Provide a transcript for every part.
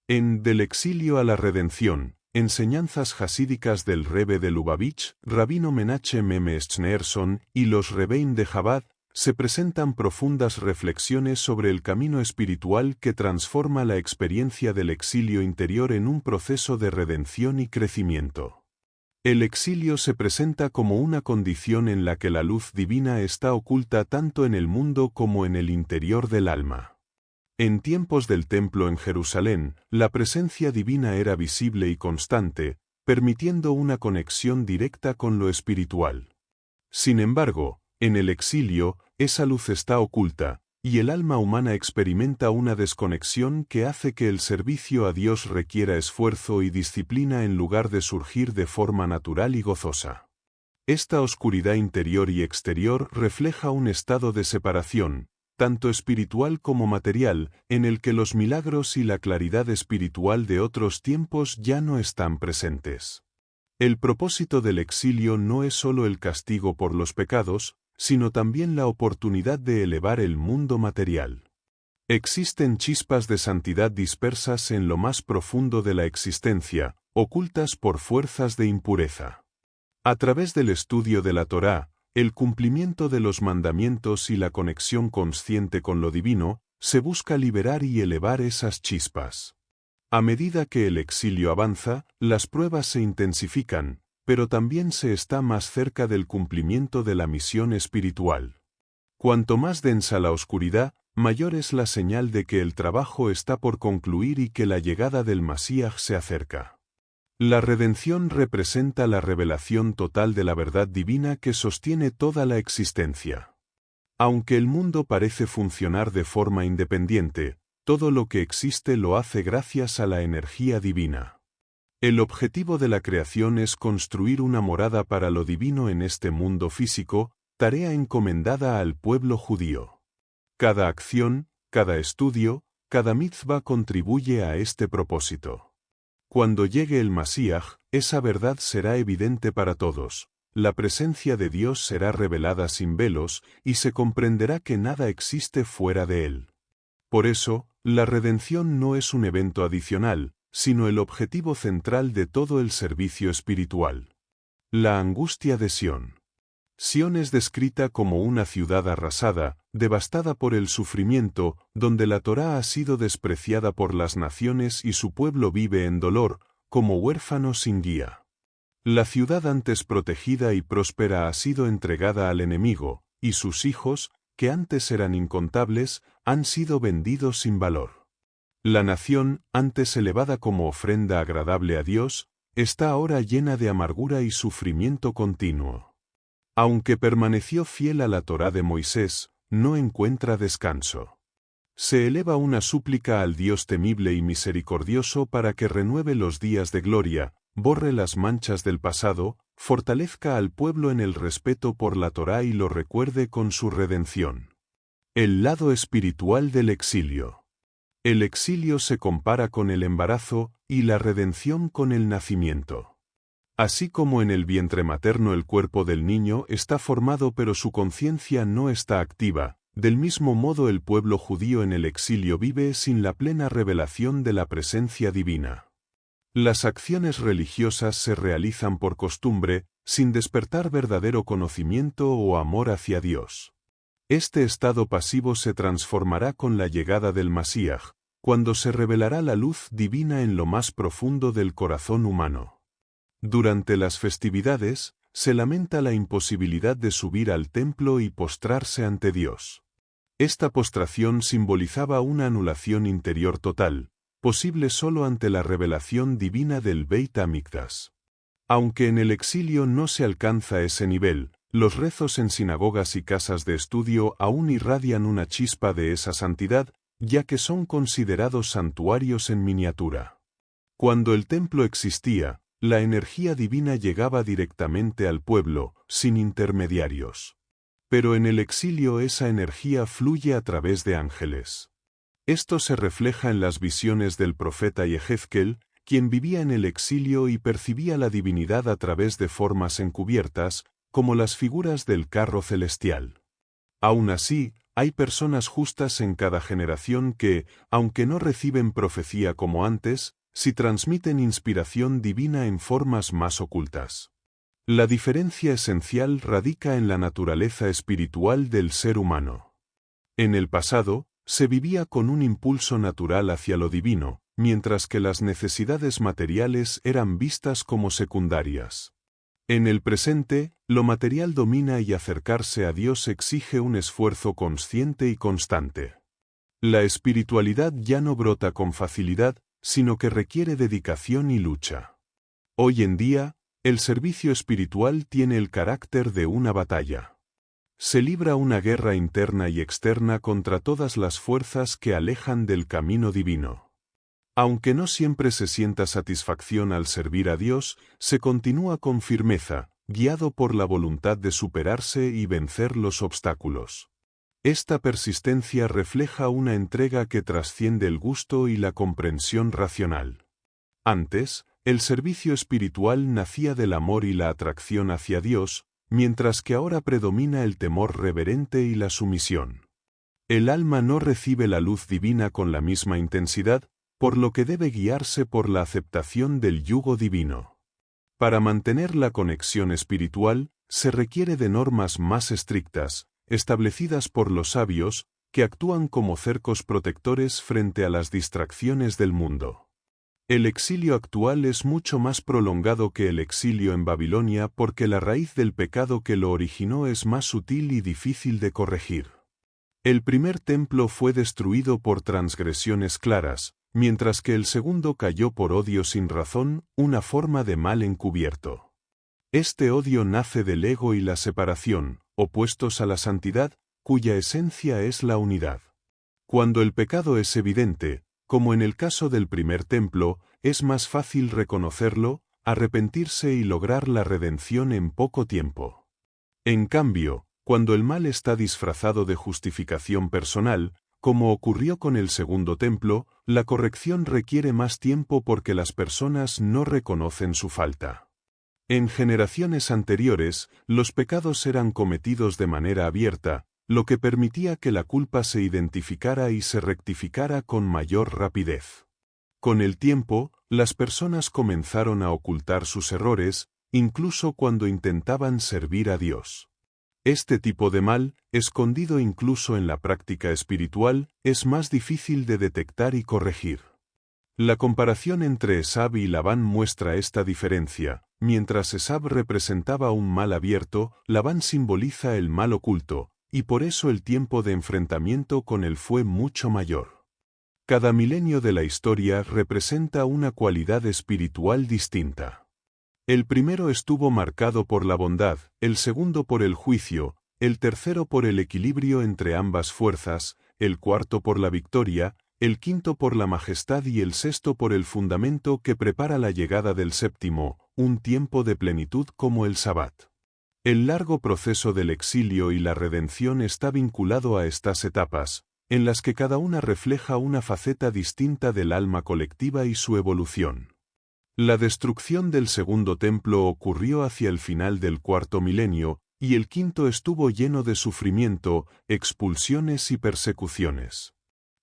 En Del exilio a la redención, enseñanzas jasídicas del Rebbe de Lubavitch, Rabino Menachem Meme Schneerson y los Rebbeim de Chabad, se presentan profundas reflexiones sobre el camino espiritual que transforma la experiencia del exilio interior en un proceso de redención y crecimiento. El exilio se presenta como una condición en la que la luz divina está oculta tanto en el mundo como en el interior del alma. En tiempos del templo en Jerusalén, la presencia divina era visible y constante, permitiendo una conexión directa con lo espiritual. Sin embargo, en el exilio, esa luz está oculta, y el alma humana experimenta una desconexión que hace que el servicio a Dios requiera esfuerzo y disciplina en lugar de surgir de forma natural y gozosa. Esta oscuridad interior y exterior refleja un estado de separación, tanto espiritual como material, en el que los milagros y la claridad espiritual de otros tiempos ya no están presentes. El propósito del exilio no es solo el castigo por los pecados, sino también la oportunidad de elevar el mundo material. Existen chispas de santidad dispersas en lo más profundo de la existencia, ocultas por fuerzas de impureza. A través del estudio de la Torá, el cumplimiento de los mandamientos y la conexión consciente con lo divino, se busca liberar y elevar esas chispas. A medida que el exilio avanza, las pruebas se intensifican, pero también se está más cerca del cumplimiento de la misión espiritual. Cuanto más densa la oscuridad, mayor es la señal de que el trabajo está por concluir y que la llegada del Masíaj se acerca. La redención representa la revelación total de la verdad divina que sostiene toda la existencia. Aunque el mundo parece funcionar de forma independiente, todo lo que existe lo hace gracias a la energía divina. El objetivo de la creación es construir una morada para lo divino en este mundo físico, tarea encomendada al pueblo judío. Cada acción, cada estudio, cada mitzvah contribuye a este propósito. Cuando llegue el Masíaj, esa verdad será evidente para todos, la presencia de Dios será revelada sin velos y se comprenderá que nada existe fuera de él. Por eso, la redención no es un evento adicional, sino el objetivo central de todo el servicio espiritual. La angustia de Sión. Sión es descrita como una ciudad arrasada, devastada por el sufrimiento, donde la Torá ha sido despreciada por las naciones y su pueblo vive en dolor, como huérfano sin guía. La ciudad antes protegida y próspera ha sido entregada al enemigo, y sus hijos, que antes eran incontables, han sido vendidos sin valor. La nación, antes elevada como ofrenda agradable a Dios, está ahora llena de amargura y sufrimiento continuo. Aunque permaneció fiel a la Torá de Moisés, no encuentra descanso. Se eleva una súplica al Dios temible y misericordioso para que renueve los días de gloria, borre las manchas del pasado, fortalezca al pueblo en el respeto por la Torá y lo recuerde con su redención. El lado espiritual del exilio. El exilio se compara con el embarazo y la redención con el nacimiento. Así como en el vientre materno el cuerpo del niño está formado pero su conciencia no está activa, del mismo modo el pueblo judío en el exilio vive sin la plena revelación de la presencia divina. Las acciones religiosas se realizan por costumbre, sin despertar verdadero conocimiento o amor hacia Dios. Este estado pasivo se transformará con la llegada del Masíaj, cuando se revelará la luz divina en lo más profundo del corazón humano. Durante las festividades, se lamenta la imposibilidad de subir al templo y postrarse ante Dios. Esta postración simbolizaba una anulación interior total, posible solo ante la revelación divina del Beit HaMikdash. Aunque en el exilio no se alcanza ese nivel, los rezos en sinagogas y casas de estudio aún irradian una chispa de esa santidad, ya que son considerados santuarios en miniatura. Cuando el templo existía, la energía divina llegaba directamente al pueblo, sin intermediarios. Pero en el exilio esa energía fluye a través de ángeles. Esto se refleja en las visiones del profeta Yehezkel, quien vivía en el exilio y percibía la divinidad a través de formas encubiertas, como las figuras del carro celestial. Aún así, hay personas justas en cada generación que, aunque no reciben profecía como antes, sí transmiten inspiración divina en formas más ocultas. La diferencia esencial radica en la naturaleza espiritual del ser humano. En el pasado, se vivía con un impulso natural hacia lo divino, mientras que las necesidades materiales eran vistas como secundarias. En el presente, lo material domina y acercarse a Dios exige un esfuerzo consciente y constante. La espiritualidad ya no brota con facilidad, sino que requiere dedicación y lucha. Hoy en día, el servicio espiritual tiene el carácter de una batalla. Se libra una guerra interna y externa contra todas las fuerzas que alejan del camino divino. Aunque no siempre se sienta satisfacción al servir a Dios, se continúa con firmeza, guiado por la voluntad de superarse y vencer los obstáculos. Esta persistencia refleja una entrega que trasciende el gusto y la comprensión racional. Antes, el servicio espiritual nacía del amor y la atracción hacia Dios, mientras que ahora predomina el temor reverente y la sumisión. El alma no recibe la luz divina con la misma intensidad, por lo que debe guiarse por la aceptación del yugo divino. Para mantener la conexión espiritual, se requiere de normas más estrictas, establecidas por los sabios, que actúan como cercos protectores frente a las distracciones del mundo. El exilio actual es mucho más prolongado que el exilio en Babilonia porque la raíz del pecado que lo originó es más sutil y difícil de corregir. El primer templo fue destruido por transgresiones claras, mientras que el segundo cayó por odio sin razón, una forma de mal encubierto. Este odio nace del ego y la separación, opuestos a la santidad, cuya esencia es la unidad. Cuando el pecado es evidente, como en el caso del primer templo, es más fácil reconocerlo, arrepentirse y lograr la redención en poco tiempo. En cambio, cuando el mal está disfrazado de justificación personal, como ocurrió con el segundo templo, la corrección requiere más tiempo porque las personas no reconocen su falta. En generaciones anteriores, los pecados eran cometidos de manera abierta, lo que permitía que la culpa se identificara y se rectificara con mayor rapidez. Con el tiempo, las personas comenzaron a ocultar sus errores, incluso cuando intentaban servir a Dios. Este tipo de mal, escondido incluso en la práctica espiritual, es más difícil de detectar y corregir. La comparación entre Esab y Labán muestra esta diferencia. Mientras Esab representaba un mal abierto, Labán simboliza el mal oculto, y por eso el tiempo de enfrentamiento con él fue mucho mayor. Cada milenio de la historia representa una cualidad espiritual distinta. El primero estuvo marcado por la bondad, el segundo por el juicio, el tercero por el equilibrio entre ambas fuerzas, el cuarto por la victoria, el quinto por la majestad y el sexto por el fundamento que prepara la llegada del séptimo, un tiempo de plenitud como el Sabbat. El largo proceso del exilio y la redención está vinculado a estas etapas, en las que cada una refleja una faceta distinta del alma colectiva y su evolución. La destrucción del segundo templo ocurrió hacia el final del cuarto milenio, y el quinto estuvo lleno de sufrimiento, expulsiones y persecuciones.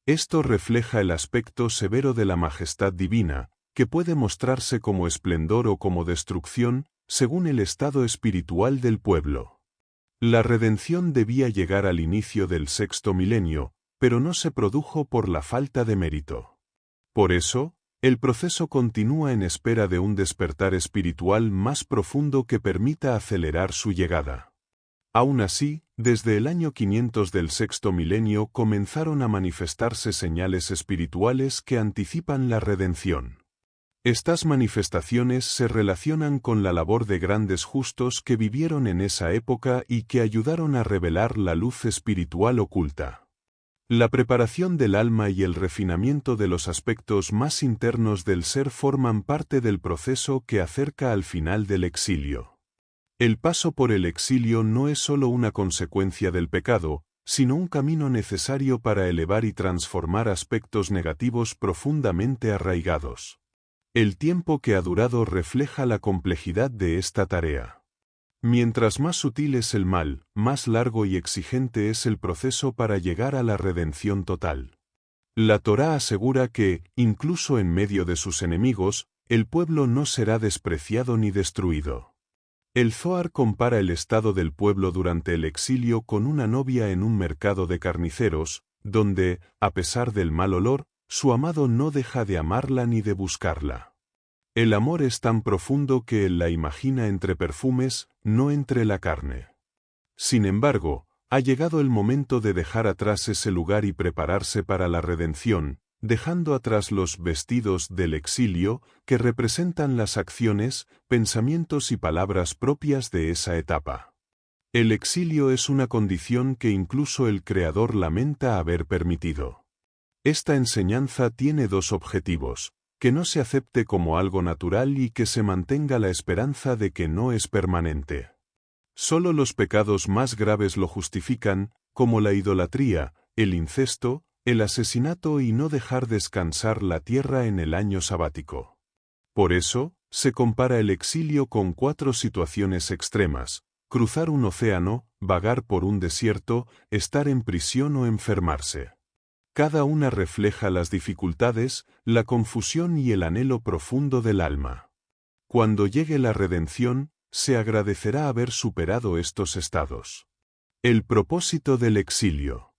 Esto refleja el aspecto severo de la majestad divina, que puede mostrarse como esplendor o como destrucción, según el estado espiritual del pueblo. La redención debía llegar al inicio del sexto milenio, pero no se produjo por la falta de mérito. Por eso, el proceso continúa en espera de un despertar espiritual más profundo que permita acelerar su llegada. Aún así, desde el año 500 del sexto milenio comenzaron a manifestarse señales espirituales que anticipan la redención. Estas manifestaciones se relacionan con la labor de grandes justos que vivieron en esa época y que ayudaron a revelar la luz espiritual oculta. La preparación del alma y el refinamiento de los aspectos más internos del ser forman parte del proceso que acerca al final del exilio. El paso por el exilio no es solo una consecuencia del pecado, sino un camino necesario para elevar y transformar aspectos negativos profundamente arraigados. El tiempo que ha durado refleja la complejidad de esta tarea. Mientras más sutil es el mal, más largo y exigente es el proceso para llegar a la redención total. La Torá asegura que, incluso en medio de sus enemigos, el pueblo no será despreciado ni destruido. El Zohar compara el estado del pueblo durante el exilio con una novia en un mercado de carniceros, donde, a pesar del mal olor, su amado no deja de amarla ni de buscarla. El amor es tan profundo que él la imagina entre perfumes, no entre la carne. Sin embargo, ha llegado el momento de dejar atrás ese lugar y prepararse para la redención, dejando atrás los vestidos del exilio, que representan las acciones, pensamientos y palabras propias de esa etapa. El exilio es una condición que incluso el Creador lamenta haber permitido. Esta enseñanza tiene dos objetivos: que no se acepte como algo natural y que se mantenga la esperanza de que no es permanente. Solo los pecados más graves lo justifican, como la idolatría, el incesto, el asesinato y no dejar descansar la tierra en el año sabático. Por eso, se compara el exilio con 4 situaciones extremas: cruzar un océano, vagar por un desierto, estar en prisión o enfermarse. Cada una refleja las dificultades, la confusión y el anhelo profundo del alma. Cuando llegue la redención, se agradecerá haber superado estos estados. El propósito del exilio.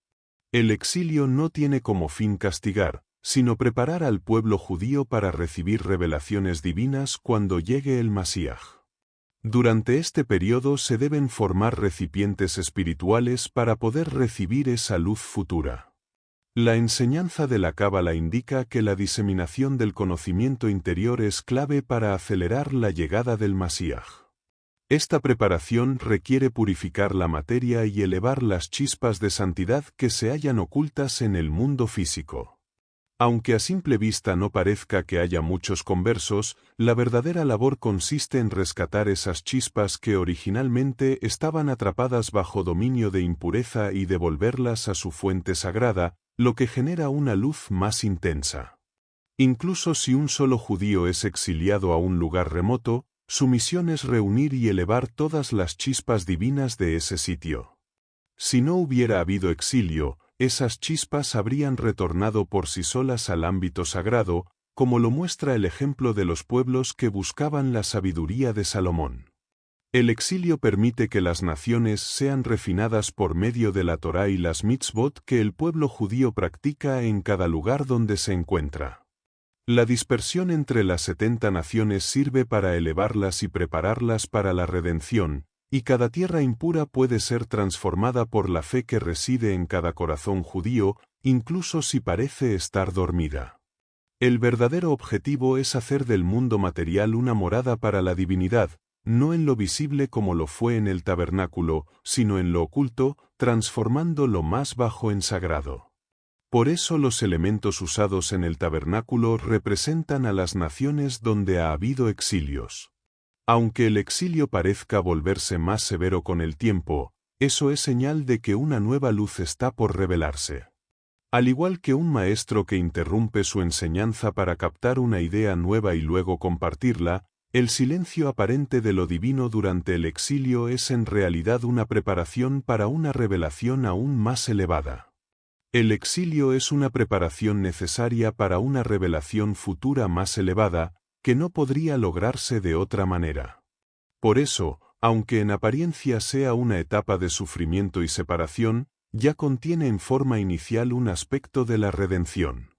El exilio no tiene como fin castigar, sino preparar al pueblo judío para recibir revelaciones divinas cuando llegue el Masíaj. Durante este periodo se deben formar recipientes espirituales para poder recibir esa luz futura. La enseñanza de la Cábala indica que la diseminación del conocimiento interior es clave para acelerar la llegada del Masíaj. Esta preparación requiere purificar la materia y elevar las chispas de santidad que se hallan ocultas en el mundo físico. Aunque a simple vista no parezca que haya muchos conversos, la verdadera labor consiste en rescatar esas chispas que originalmente estaban atrapadas bajo dominio de impureza y devolverlas a su fuente sagrada, lo que genera una luz más intensa. Incluso si un solo judío es exiliado a un lugar remoto, su misión es reunir y elevar todas las chispas divinas de ese sitio. Si no hubiera habido exilio, esas chispas habrían retornado por sí solas al ámbito sagrado, como lo muestra el ejemplo de los pueblos que buscaban la sabiduría de Salomón. El exilio permite que las naciones sean refinadas por medio de la Torá y las mitzvot que el pueblo judío practica en cada lugar donde se encuentra. La dispersión entre las 70 naciones sirve para elevarlas y prepararlas para la redención, y cada tierra impura puede ser transformada por la fe que reside en cada corazón judío, incluso si parece estar dormida. El verdadero objetivo es hacer del mundo material una morada para la divinidad, no en lo visible como lo fue en el tabernáculo, sino en lo oculto, transformando lo más bajo en sagrado. Por eso los elementos usados en el tabernáculo representan a las naciones donde ha habido exilios. Aunque el exilio parezca volverse más severo con el tiempo, eso es señal de que una nueva luz está por revelarse. Al igual que un maestro que interrumpe su enseñanza para captar una idea nueva y luego compartirla, el silencio aparente de lo divino durante el exilio es en realidad una preparación para una revelación aún más elevada. El exilio es una preparación necesaria para una revelación futura más elevada, que no podría lograrse de otra manera. Por eso, aunque en apariencia sea una etapa de sufrimiento y separación, ya contiene en forma inicial un aspecto de la redención.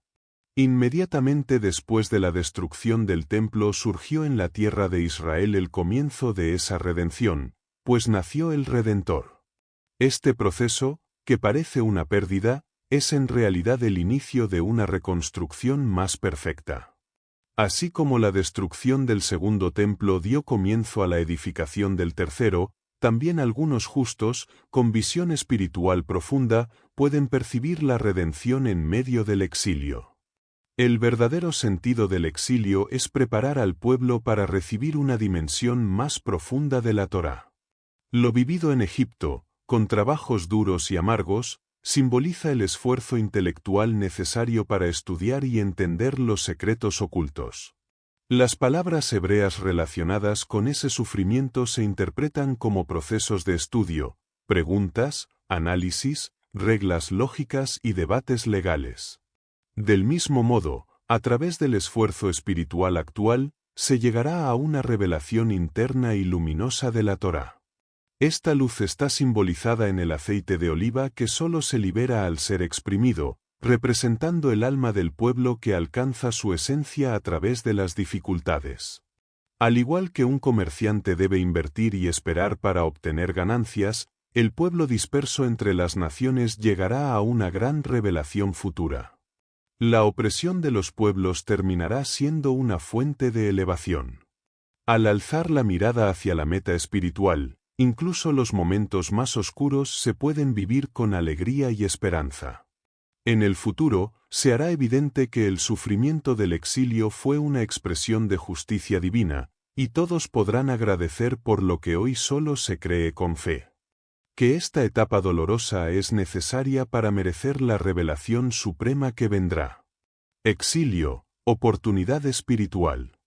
Inmediatamente después de la destrucción del templo surgió en la tierra de Israel el comienzo de esa redención, pues nació el Redentor. Este proceso, que parece una pérdida, es en realidad el inicio de una reconstrucción más perfecta. Así como la destrucción del segundo templo dio comienzo a la edificación del tercero, también algunos justos, con visión espiritual profunda, pueden percibir la redención en medio del exilio. El verdadero sentido del exilio es preparar al pueblo para recibir una dimensión más profunda de la Torá. Lo vivido en Egipto, con trabajos duros y amargos, simboliza el esfuerzo intelectual necesario para estudiar y entender los secretos ocultos. Las palabras hebreas relacionadas con ese sufrimiento se interpretan como procesos de estudio, preguntas, análisis, reglas lógicas y debates legales. Del mismo modo, a través del esfuerzo espiritual actual, se llegará a una revelación interna y luminosa de la Torá. Esta luz está simbolizada en el aceite de oliva que solo se libera al ser exprimido, representando el alma del pueblo que alcanza su esencia a través de las dificultades. Al igual que un comerciante debe invertir y esperar para obtener ganancias, el pueblo disperso entre las naciones llegará a una gran revelación futura. La opresión de los pueblos terminará siendo una fuente de elevación. Al alzar la mirada hacia la meta espiritual, incluso los momentos más oscuros se pueden vivir con alegría y esperanza. En el futuro, se hará evidente que el sufrimiento del exilio fue una expresión de justicia divina, y todos podrán agradecer por lo que hoy solo se cree con fe. Que esta etapa dolorosa es necesaria para merecer la revelación suprema que vendrá. Exilio, oportunidad espiritual.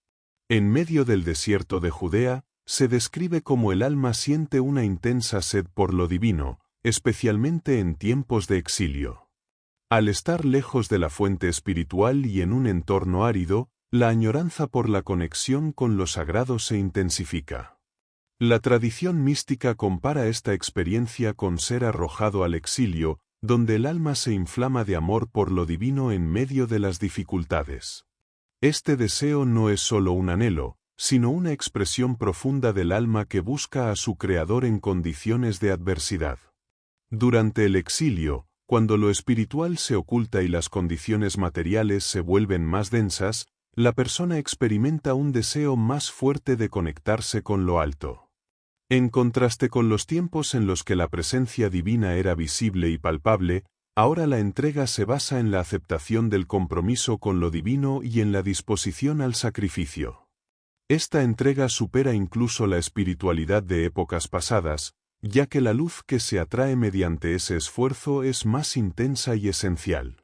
En medio del desierto de Judea, se describe cómo el alma siente una intensa sed por lo divino, especialmente en tiempos de exilio. Al estar lejos de la fuente espiritual y en un entorno árido, la añoranza por la conexión con lo sagrado se intensifica. La tradición mística compara esta experiencia con ser arrojado al exilio, donde el alma se inflama de amor por lo divino en medio de las dificultades. Este deseo no es solo un anhelo, sino una expresión profunda del alma que busca a su Creador en condiciones de adversidad. Durante el exilio, cuando lo espiritual se oculta y las condiciones materiales se vuelven más densas, la persona experimenta un deseo más fuerte de conectarse con lo alto. En contraste con los tiempos en los que la presencia divina era visible y palpable, ahora la entrega se basa en la aceptación del compromiso con lo divino y en la disposición al sacrificio. Esta entrega supera incluso la espiritualidad de épocas pasadas, ya que la luz que se atrae mediante ese esfuerzo es más intensa y esencial.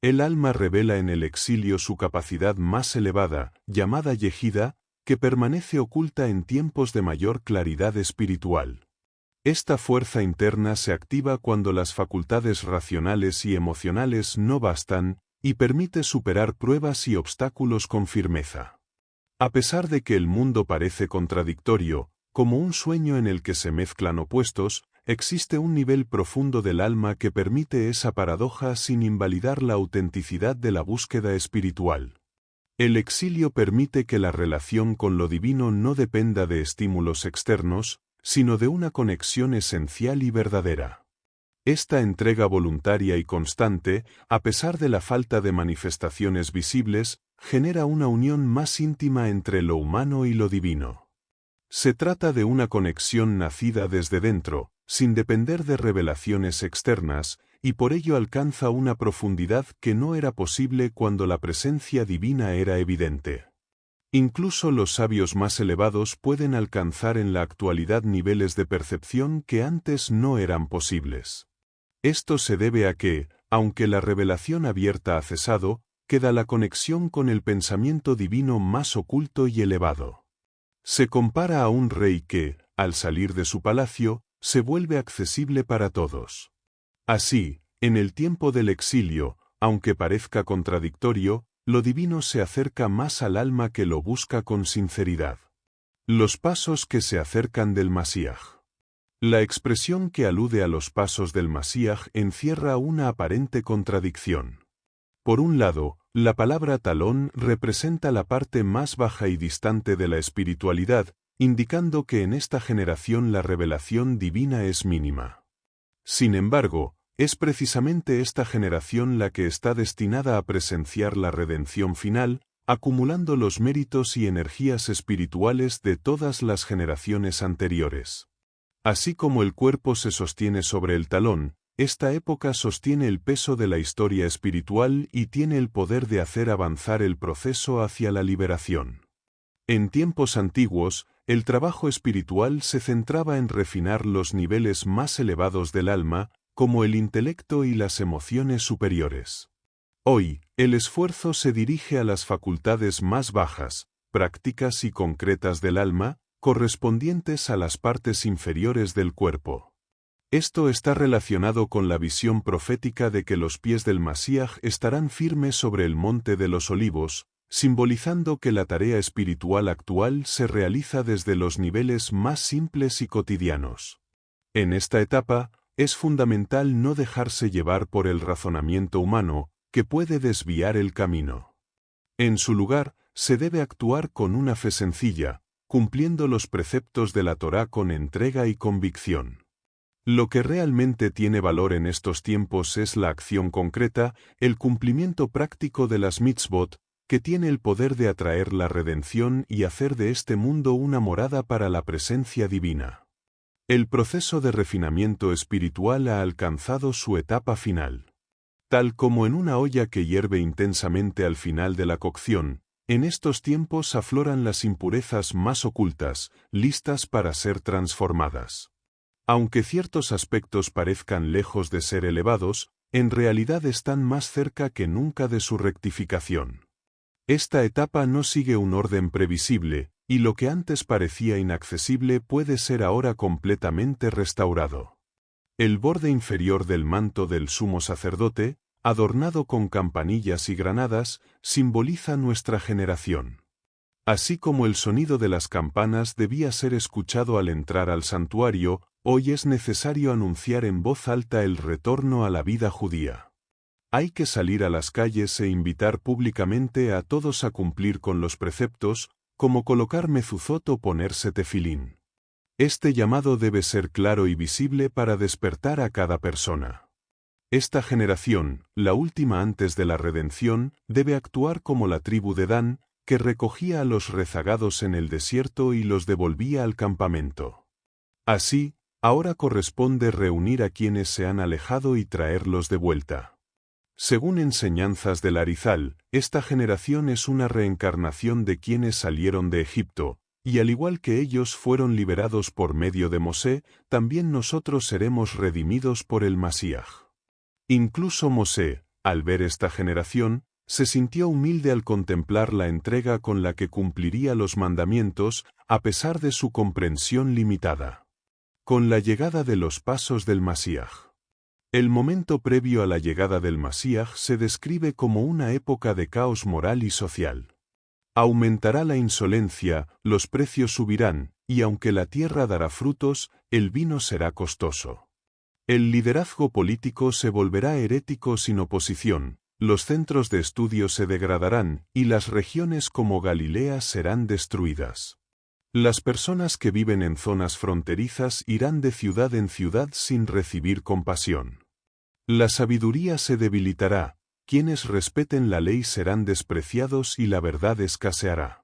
El alma revela en el exilio su capacidad más elevada, llamada Yehida, que permanece oculta en tiempos de mayor claridad espiritual. Esta fuerza interna se activa cuando las facultades racionales y emocionales no bastan, y permite superar pruebas y obstáculos con firmeza. A pesar de que el mundo parece contradictorio, como un sueño en el que se mezclan opuestos, existe un nivel profundo del alma que permite esa paradoja sin invalidar la autenticidad de la búsqueda espiritual. El exilio permite que la relación con lo divino no dependa de estímulos externos, sino de una conexión esencial y verdadera. Esta entrega voluntaria y constante, a pesar de la falta de manifestaciones visibles, genera una unión más íntima entre lo humano y lo divino. Se trata de una conexión nacida desde dentro, sin depender de revelaciones externas, y por ello alcanza una profundidad que no era posible cuando la presencia divina era evidente. Incluso los sabios más elevados pueden alcanzar en la actualidad niveles de percepción que antes no eran posibles. Esto se debe a que, aunque la revelación abierta ha cesado, queda la conexión con el pensamiento divino más oculto y elevado. Se compara a un rey que, al salir de su palacio, se vuelve accesible para todos. Así, en el tiempo del exilio, aunque parezca contradictorio, lo divino se acerca más al alma que lo busca con sinceridad. Los pasos que se acercan del Masíaj. La expresión que alude a los pasos del Masíaj encierra una aparente contradicción. Por un lado, la palabra talón representa la parte más baja y distante de la espiritualidad, indicando que en esta generación la revelación divina es mínima. Sin embargo, es precisamente esta generación la que está destinada a presenciar la redención final, acumulando los méritos y energías espirituales de todas las generaciones anteriores. Así como el cuerpo se sostiene sobre el talón, esta época sostiene el peso de la historia espiritual y tiene el poder de hacer avanzar el proceso hacia la liberación. En tiempos antiguos, el trabajo espiritual se centraba en refinar los niveles más elevados del alma, como el intelecto y las emociones superiores. Hoy, el esfuerzo se dirige a las facultades más bajas, prácticas y concretas del alma, correspondientes a las partes inferiores del cuerpo. Esto está relacionado con la visión profética de que los pies del Masíaj estarán firmes sobre el monte de los olivos, simbolizando que la tarea espiritual actual se realiza desde los niveles más simples y cotidianos. En esta etapa, es fundamental no dejarse llevar por el razonamiento humano, que puede desviar el camino. En su lugar, se debe actuar con una fe sencilla, cumpliendo los preceptos de la Torá con entrega y convicción. Lo que realmente tiene valor en estos tiempos es la acción concreta, el cumplimiento práctico de las mitzvot, que tiene el poder de atraer la redención y hacer de este mundo una morada para la presencia divina. El proceso de refinamiento espiritual ha alcanzado su etapa final. Tal como en una olla que hierve intensamente al final de la cocción, en estos tiempos afloran las impurezas más ocultas, listas para ser transformadas. Aunque ciertos aspectos parezcan lejos de ser elevados, en realidad están más cerca que nunca de su rectificación. Esta etapa no sigue un orden previsible, y lo que antes parecía inaccesible puede ser ahora completamente restaurado. El borde inferior del manto del sumo sacerdote, adornado con campanillas y granadas, simboliza nuestra generación. Así como el sonido de las campanas debía ser escuchado al entrar al santuario, hoy es necesario anunciar en voz alta el retorno a la vida judía. Hay que salir a las calles e invitar públicamente a todos a cumplir con los preceptos, como colocar mezuzot o ponerse tefilín. Este llamado debe ser claro y visible para despertar a cada persona. Esta generación, la última antes de la redención, debe actuar como la tribu de Dan, que recogía a los rezagados en el desierto y los devolvía al campamento. Así, ahora corresponde reunir a quienes se han alejado y traerlos de vuelta. Según enseñanzas del Arizal, esta generación es una reencarnación de quienes salieron de Egipto, y al igual que ellos fueron liberados por medio de Mosé, también nosotros seremos redimidos por el Masíaj. Incluso Mosé, al ver esta generación, se sintió humilde al contemplar la entrega con la que cumpliría los mandamientos, a pesar de su comprensión limitada. Con la llegada de los pasos del Masíaj. El momento previo a la llegada del Masíaj se describe como una época de caos moral y social. Aumentará la insolencia, los precios subirán, y aunque la tierra dará frutos, el vino será costoso. El liderazgo político se volverá herético sin oposición, los centros de estudio se degradarán, y las regiones como Galilea serán destruidas. Las personas que viven en zonas fronterizas irán de ciudad en ciudad sin recibir compasión. La sabiduría se debilitará, quienes respeten la ley serán despreciados y la verdad escaseará.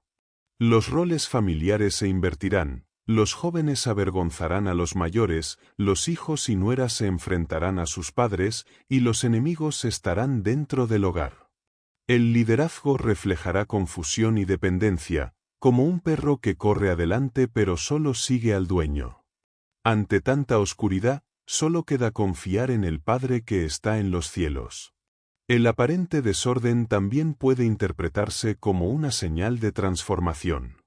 Los roles familiares se invertirán, los jóvenes avergonzarán a los mayores, los hijos y nueras se enfrentarán a sus padres, y los enemigos estarán dentro del hogar. El liderazgo reflejará confusión y dependencia, como un perro que corre adelante pero solo sigue al dueño. Ante tanta oscuridad, solo queda confiar en el Padre que está en los cielos. El aparente desorden también puede interpretarse como una señal de transformación.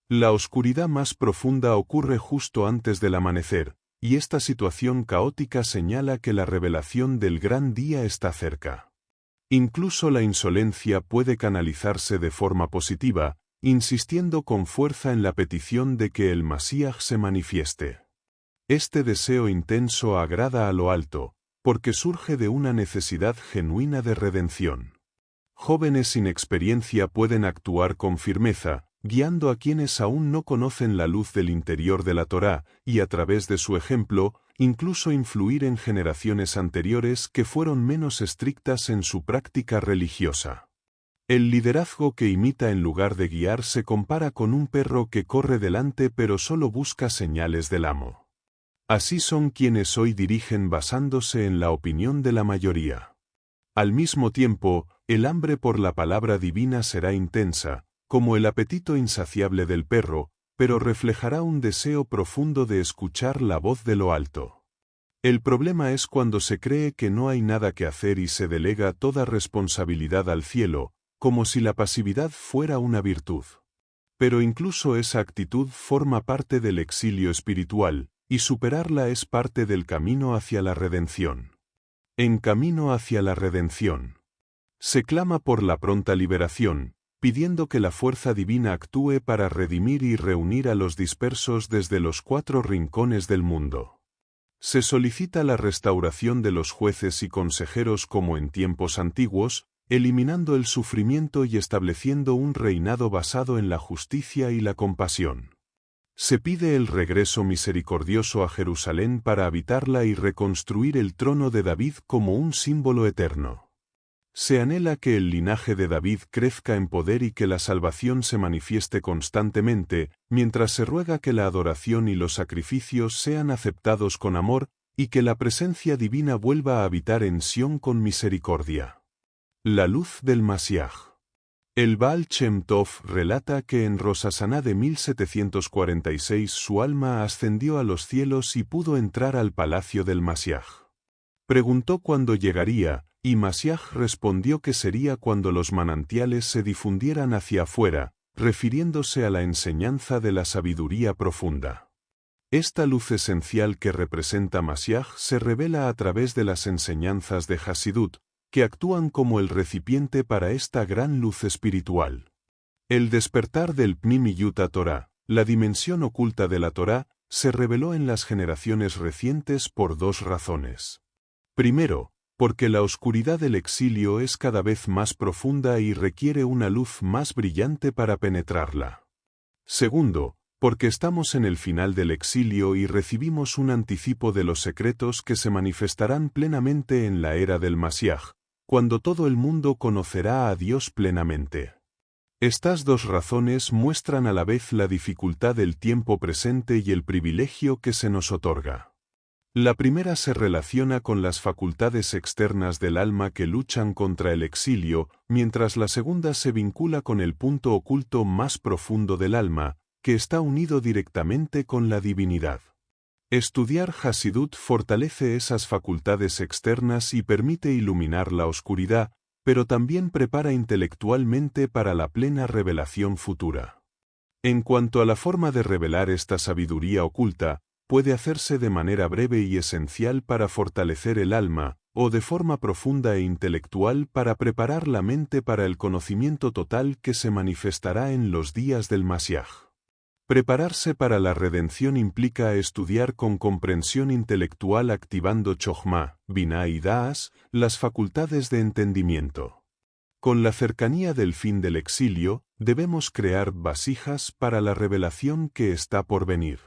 La oscuridad más profunda ocurre justo antes del amanecer, y esta situación caótica señala que la revelación del gran día está cerca. Incluso la insolencia puede canalizarse de forma positiva, insistiendo con fuerza en la petición de que el Masíaj se manifieste. Este deseo intenso agrada a lo alto, porque surge de una necesidad genuina de redención. Jóvenes sin experiencia pueden actuar con firmeza, guiando a quienes aún no conocen la luz del interior de la Torá, y a través de su ejemplo, incluso influir en generaciones anteriores que fueron menos estrictas en su práctica religiosa. El liderazgo que imita en lugar de guiar se compara con un perro que corre delante pero solo busca señales del amo. Así son quienes hoy dirigen basándose en la opinión de la mayoría. Al mismo tiempo, el hambre por la palabra divina será intensa, como el apetito insaciable del perro, pero reflejará un deseo profundo de escuchar la voz de lo alto. El problema es cuando se cree que no hay nada que hacer y se delega toda responsabilidad al cielo, como si la pasividad fuera una virtud. Pero incluso esa actitud forma parte del exilio espiritual, y superarla es parte del camino hacia la redención. En camino hacia la redención. Se clama por la pronta liberación, pidiendo que la fuerza divina actúe para redimir y reunir a los dispersos desde los 4 rincones del mundo. Se solicita la restauración de los jueces y consejeros como en tiempos antiguos, eliminando el sufrimiento y estableciendo un reinado basado en la justicia y la compasión. Se pide el regreso misericordioso a Jerusalén para habitarla y reconstruir el trono de David como un símbolo eterno. Se anhela que el linaje de David crezca en poder y que la salvación se manifieste constantemente, mientras se ruega que la adoración y los sacrificios sean aceptados con amor, y que la presencia divina vuelva a habitar en Sión con misericordia. La luz del Masiaj. El Baal Shem Tov relata que en Rosh Hashaná de 1746 su alma ascendió a los cielos y pudo entrar al palacio del Masiaj. Preguntó cuándo llegaría, y Masiaj respondió que sería cuando los manantiales se difundieran hacia afuera, refiriéndose a la enseñanza de la sabiduría profunda. Esta luz esencial que representa Masiaj se revela a través de las enseñanzas de Hasidut, que actúan como el recipiente para esta gran luz espiritual. El despertar del Pnimiyut Torah, la dimensión oculta de la Torá, se reveló en las generaciones recientes por 2 razones. Primero, porque la oscuridad del exilio es cada vez más profunda y requiere una luz más brillante para penetrarla. Segundo, porque estamos en el final del exilio y recibimos un anticipo de los secretos que se manifestarán plenamente en la era del Masiaj, cuando todo el mundo conocerá a Dios plenamente. Estas 2 razones muestran a la vez la dificultad del tiempo presente y el privilegio que se nos otorga. La primera se relaciona con las facultades externas del alma que luchan contra el exilio, mientras la segunda se vincula con el punto oculto más profundo del alma, que está unido directamente con la divinidad. Estudiar Hasidut fortalece esas facultades externas y permite iluminar la oscuridad, pero también prepara intelectualmente para la plena revelación futura. En cuanto a la forma de revelar esta sabiduría oculta, puede hacerse de manera breve y esencial para fortalecer el alma, o de forma profunda e intelectual para preparar la mente para el conocimiento total que se manifestará en los días del Masiaj. Prepararse para la redención implica estudiar con comprensión intelectual activando Chokhmah, Binah y Daas, las facultades de entendimiento. Con la cercanía del fin del exilio, debemos crear vasijas para la revelación que está por venir.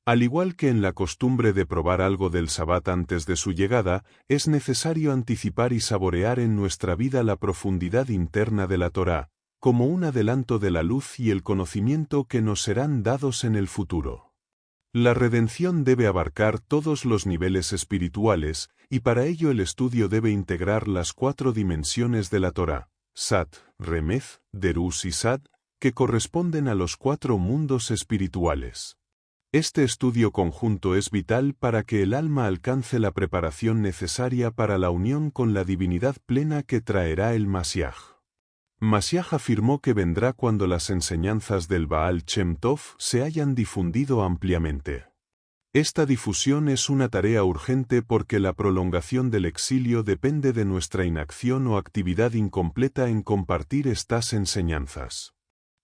Al igual que en la costumbre de probar algo del Sabbat antes de su llegada, es necesario anticipar y saborear en nuestra vida la profundidad interna de la Torá, como un adelanto de la luz y el conocimiento que nos serán dados en el futuro. La redención debe abarcar todos los niveles espirituales, y para ello el estudio debe integrar las 4 dimensiones de la Torá, Sat, Remez, Derus y Sad, que corresponden a los 4 mundos espirituales. Este estudio conjunto es vital para que el alma alcance la preparación necesaria para la unión con la divinidad plena que traerá el Masiaj. Masiaj afirmó que vendrá cuando las enseñanzas del Baal Shem Tov se hayan difundido ampliamente. Esta difusión es una tarea urgente porque la prolongación del exilio depende de nuestra inacción o actividad incompleta en compartir estas enseñanzas.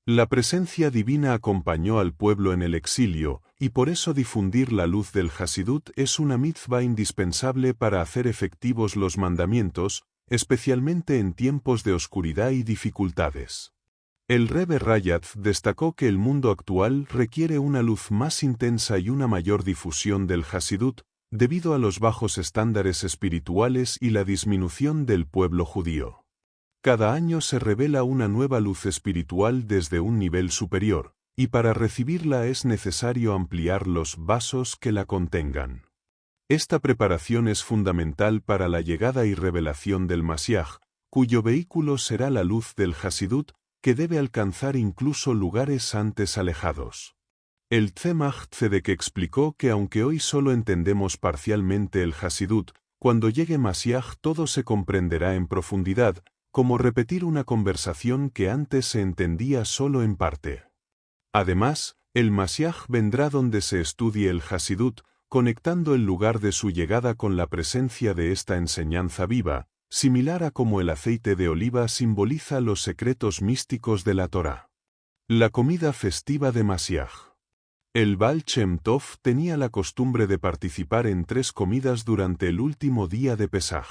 La presencia divina acompañó al pueblo en el exilio, y por eso difundir la luz del Hasidut es una mitzvah indispensable para hacer efectivos los mandamientos, especialmente en tiempos de oscuridad y dificultades. El Rebbe Rayatz destacó que el mundo actual requiere una luz más intensa y una mayor difusión del Hasidut, debido a los bajos estándares espirituales y la disminución del pueblo judío. Cada año se revela una nueva luz espiritual desde un nivel superior, y para recibirla es necesario ampliar los vasos que la contengan. Esta preparación es fundamental para la llegada y revelación del Masiaj, cuyo vehículo será la luz del Hasidut, que debe alcanzar incluso lugares antes alejados. El Tzemach Tzedek explicó que aunque hoy solo entendemos parcialmente el Hasidut, cuando llegue Masiaj todo se comprenderá en profundidad, como repetir una conversación que antes se entendía solo en parte. Además, el Mashiach vendrá donde se estudie el Hasidut, conectando el lugar de su llegada con la presencia de esta enseñanza viva, similar a como el aceite de oliva simboliza los secretos místicos de la Torá. La comida festiva de Mashiach. El Baal Shem Tov tenía la costumbre de participar en 3 comidas durante el último día de Pesaj.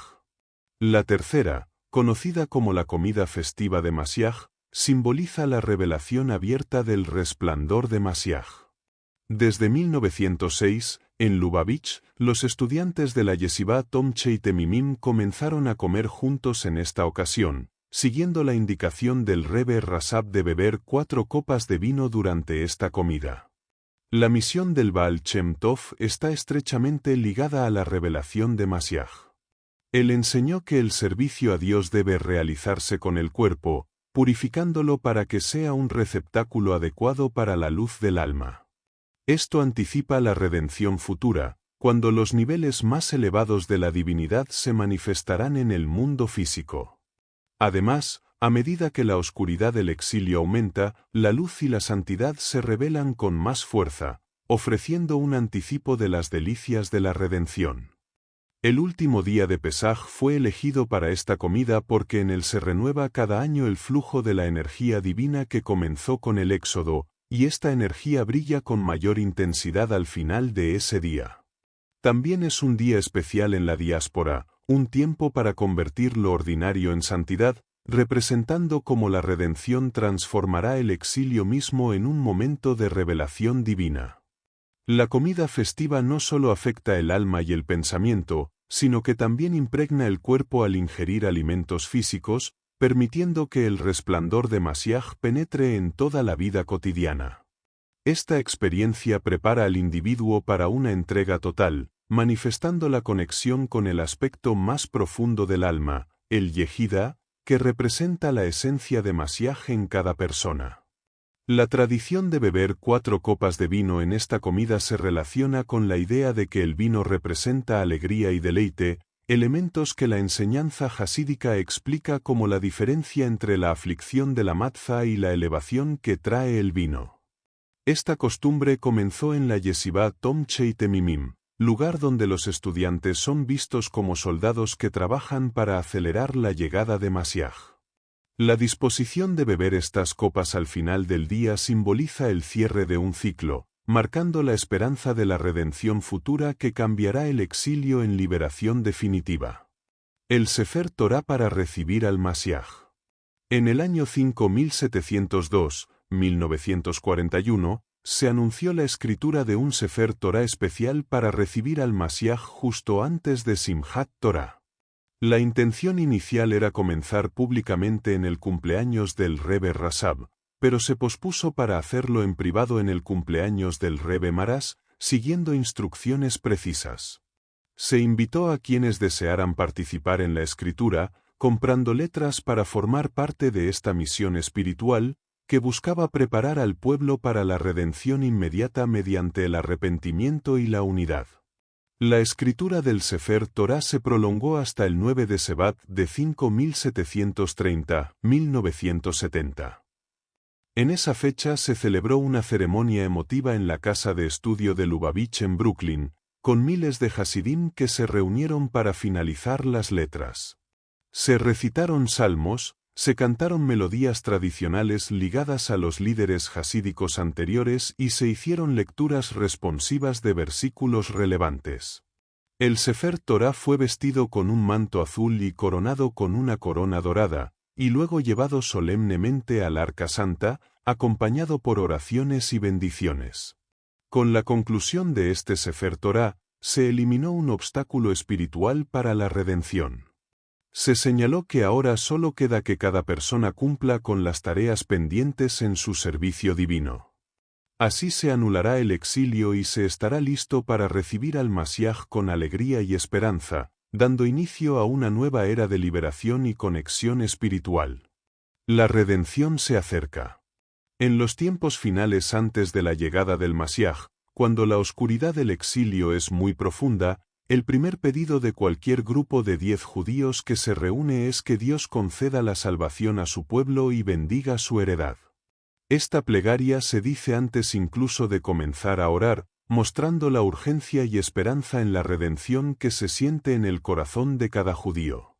La tercera, conocida como la comida festiva de Mashiach, simboliza la revelación abierta del resplandor de Mashiach. Desde 1906, en Lubavitch, los estudiantes de la Yeshiva Tomchei Temimim comenzaron a comer juntos en esta ocasión, siguiendo la indicación del Rebbe Rasab de beber 4 copas de vino durante esta comida. La misión del Baal Shem Tov está estrechamente ligada a la revelación de Mashiach. Él enseñó que el servicio a Dios debe realizarse con el cuerpo, purificándolo para que sea un receptáculo adecuado para la luz del alma. Esto anticipa la redención futura, cuando los niveles más elevados de la divinidad se manifestarán en el mundo físico. Además, a medida que la oscuridad del exilio aumenta, la luz y la santidad se revelan con más fuerza, ofreciendo un anticipo de las delicias de la redención. El último día de Pesaj fue elegido para esta comida porque en él se renueva cada año el flujo de la energía divina que comenzó con el Éxodo, y esta energía brilla con mayor intensidad al final de ese día. También es un día especial en la diáspora, un tiempo para convertir lo ordinario en santidad, representando cómo la redención transformará el exilio mismo en un momento de revelación divina. La comida festiva no solo afecta el alma y el pensamiento, sino que también impregna el cuerpo al ingerir alimentos físicos, permitiendo que el resplandor de Mashiach penetre en toda la vida cotidiana. Esta experiencia prepara al individuo para una entrega total, manifestando la conexión con el aspecto más profundo del alma, el Yehida, que representa la esencia de Mashiach en cada persona. La tradición de beber 4 copas de vino en esta comida se relaciona con la idea de que el vino representa alegría y deleite, elementos que la enseñanza hasídica explica como la diferencia entre la aflicción de la matza y la elevación que trae el vino. Esta costumbre comenzó en la Yeshiva Tomchei Temimim, lugar donde los estudiantes son vistos como soldados que trabajan para acelerar la llegada de Mashiach. La disposición de beber estas copas al final del día simboliza el cierre de un ciclo, marcando la esperanza de la redención futura que cambiará el exilio en liberación definitiva. El Sefer Torah para recibir al Mashiach. En el año 5702, 1941, se anunció la escritura de un Sefer Torah especial para recibir al Mashiach justo antes de Simchat Torah. La intención inicial era comenzar públicamente en el cumpleaños del Rebbe Rasab, pero se pospuso para hacerlo en privado en el cumpleaños del Rebbe Maras, siguiendo instrucciones precisas. Se invitó a quienes desearan participar en la escritura, comprando letras para formar parte de esta misión espiritual, que buscaba preparar al pueblo para la redención inmediata mediante el arrepentimiento y la unidad. La escritura del Sefer Torah se prolongó hasta el 9 de Sebat de 5730-1970. En esa fecha se celebró una ceremonia emotiva en la casa de estudio de Lubavitch en Brooklyn, con miles de hasidim que se reunieron para finalizar las letras. Se recitaron salmos, se cantaron melodías tradicionales ligadas a los líderes hasídicos anteriores y se hicieron lecturas responsivas de versículos relevantes. El Sefer Torah fue vestido con un manto azul y coronado con una corona dorada, y luego llevado solemnemente al Arca Santa, acompañado por oraciones y bendiciones. Con la conclusión de este Sefer Torah, se eliminó un obstáculo espiritual para la redención. Se señaló que ahora solo queda que cada persona cumpla con las tareas pendientes en su servicio divino. Así se anulará el exilio y se estará listo para recibir al Mashiach con alegría y esperanza, dando inicio a una nueva era de liberación y conexión espiritual. La redención se acerca. En los tiempos finales antes de la llegada del Mashiach, cuando la oscuridad del exilio es muy profunda, el primer pedido de cualquier grupo de 10 judíos que se reúne es que Dios conceda la salvación a su pueblo y bendiga su heredad. Esta plegaria se dice antes incluso de comenzar a orar, mostrando la urgencia y esperanza en la redención que se siente en el corazón de cada judío.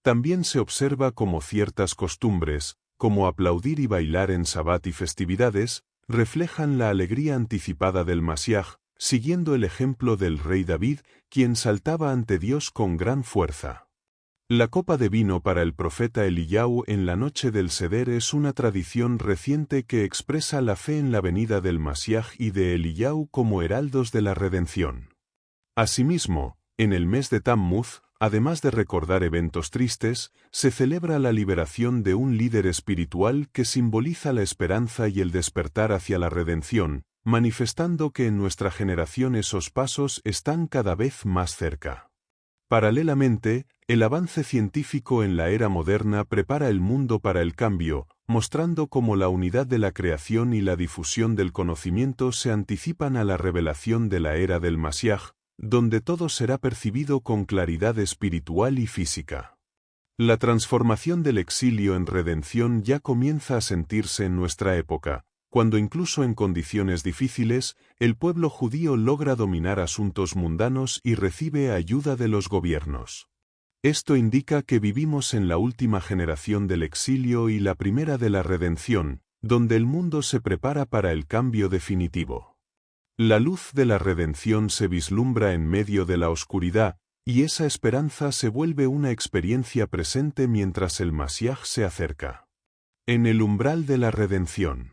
También se observa cómo ciertas costumbres, como aplaudir y bailar en Sabbat y festividades, reflejan la alegría anticipada del Masiaj, siguiendo el ejemplo del rey David, quien saltaba ante Dios con gran fuerza. La copa de vino para el profeta Eliyahu en la noche del Seder es una tradición reciente que expresa la fe en la venida del Masiaj y de Eliyahu como heraldos de la redención. Asimismo, en el mes de Tammuz, además de recordar eventos tristes, se celebra la liberación de un líder espiritual que simboliza la esperanza y el despertar hacia la redención, manifestando que en nuestra generación esos pasos están cada vez más cerca. Paralelamente, el avance científico en la era moderna prepara el mundo para el cambio, mostrando cómo la unidad de la creación y la difusión del conocimiento se anticipan a la revelación de la era del Masiaj, donde todo será percibido con claridad espiritual y física. La transformación del exilio en redención ya comienza a sentirse en nuestra época, cuando incluso en condiciones difíciles, el pueblo judío logra dominar asuntos mundanos y recibe ayuda de los gobiernos. Esto indica que vivimos en la última generación del exilio y la primera de la redención, donde el mundo se prepara para el cambio definitivo. La luz de la redención se vislumbra en medio de la oscuridad, y esa esperanza se vuelve una experiencia presente mientras el Masiaj se acerca. En el umbral de la redención.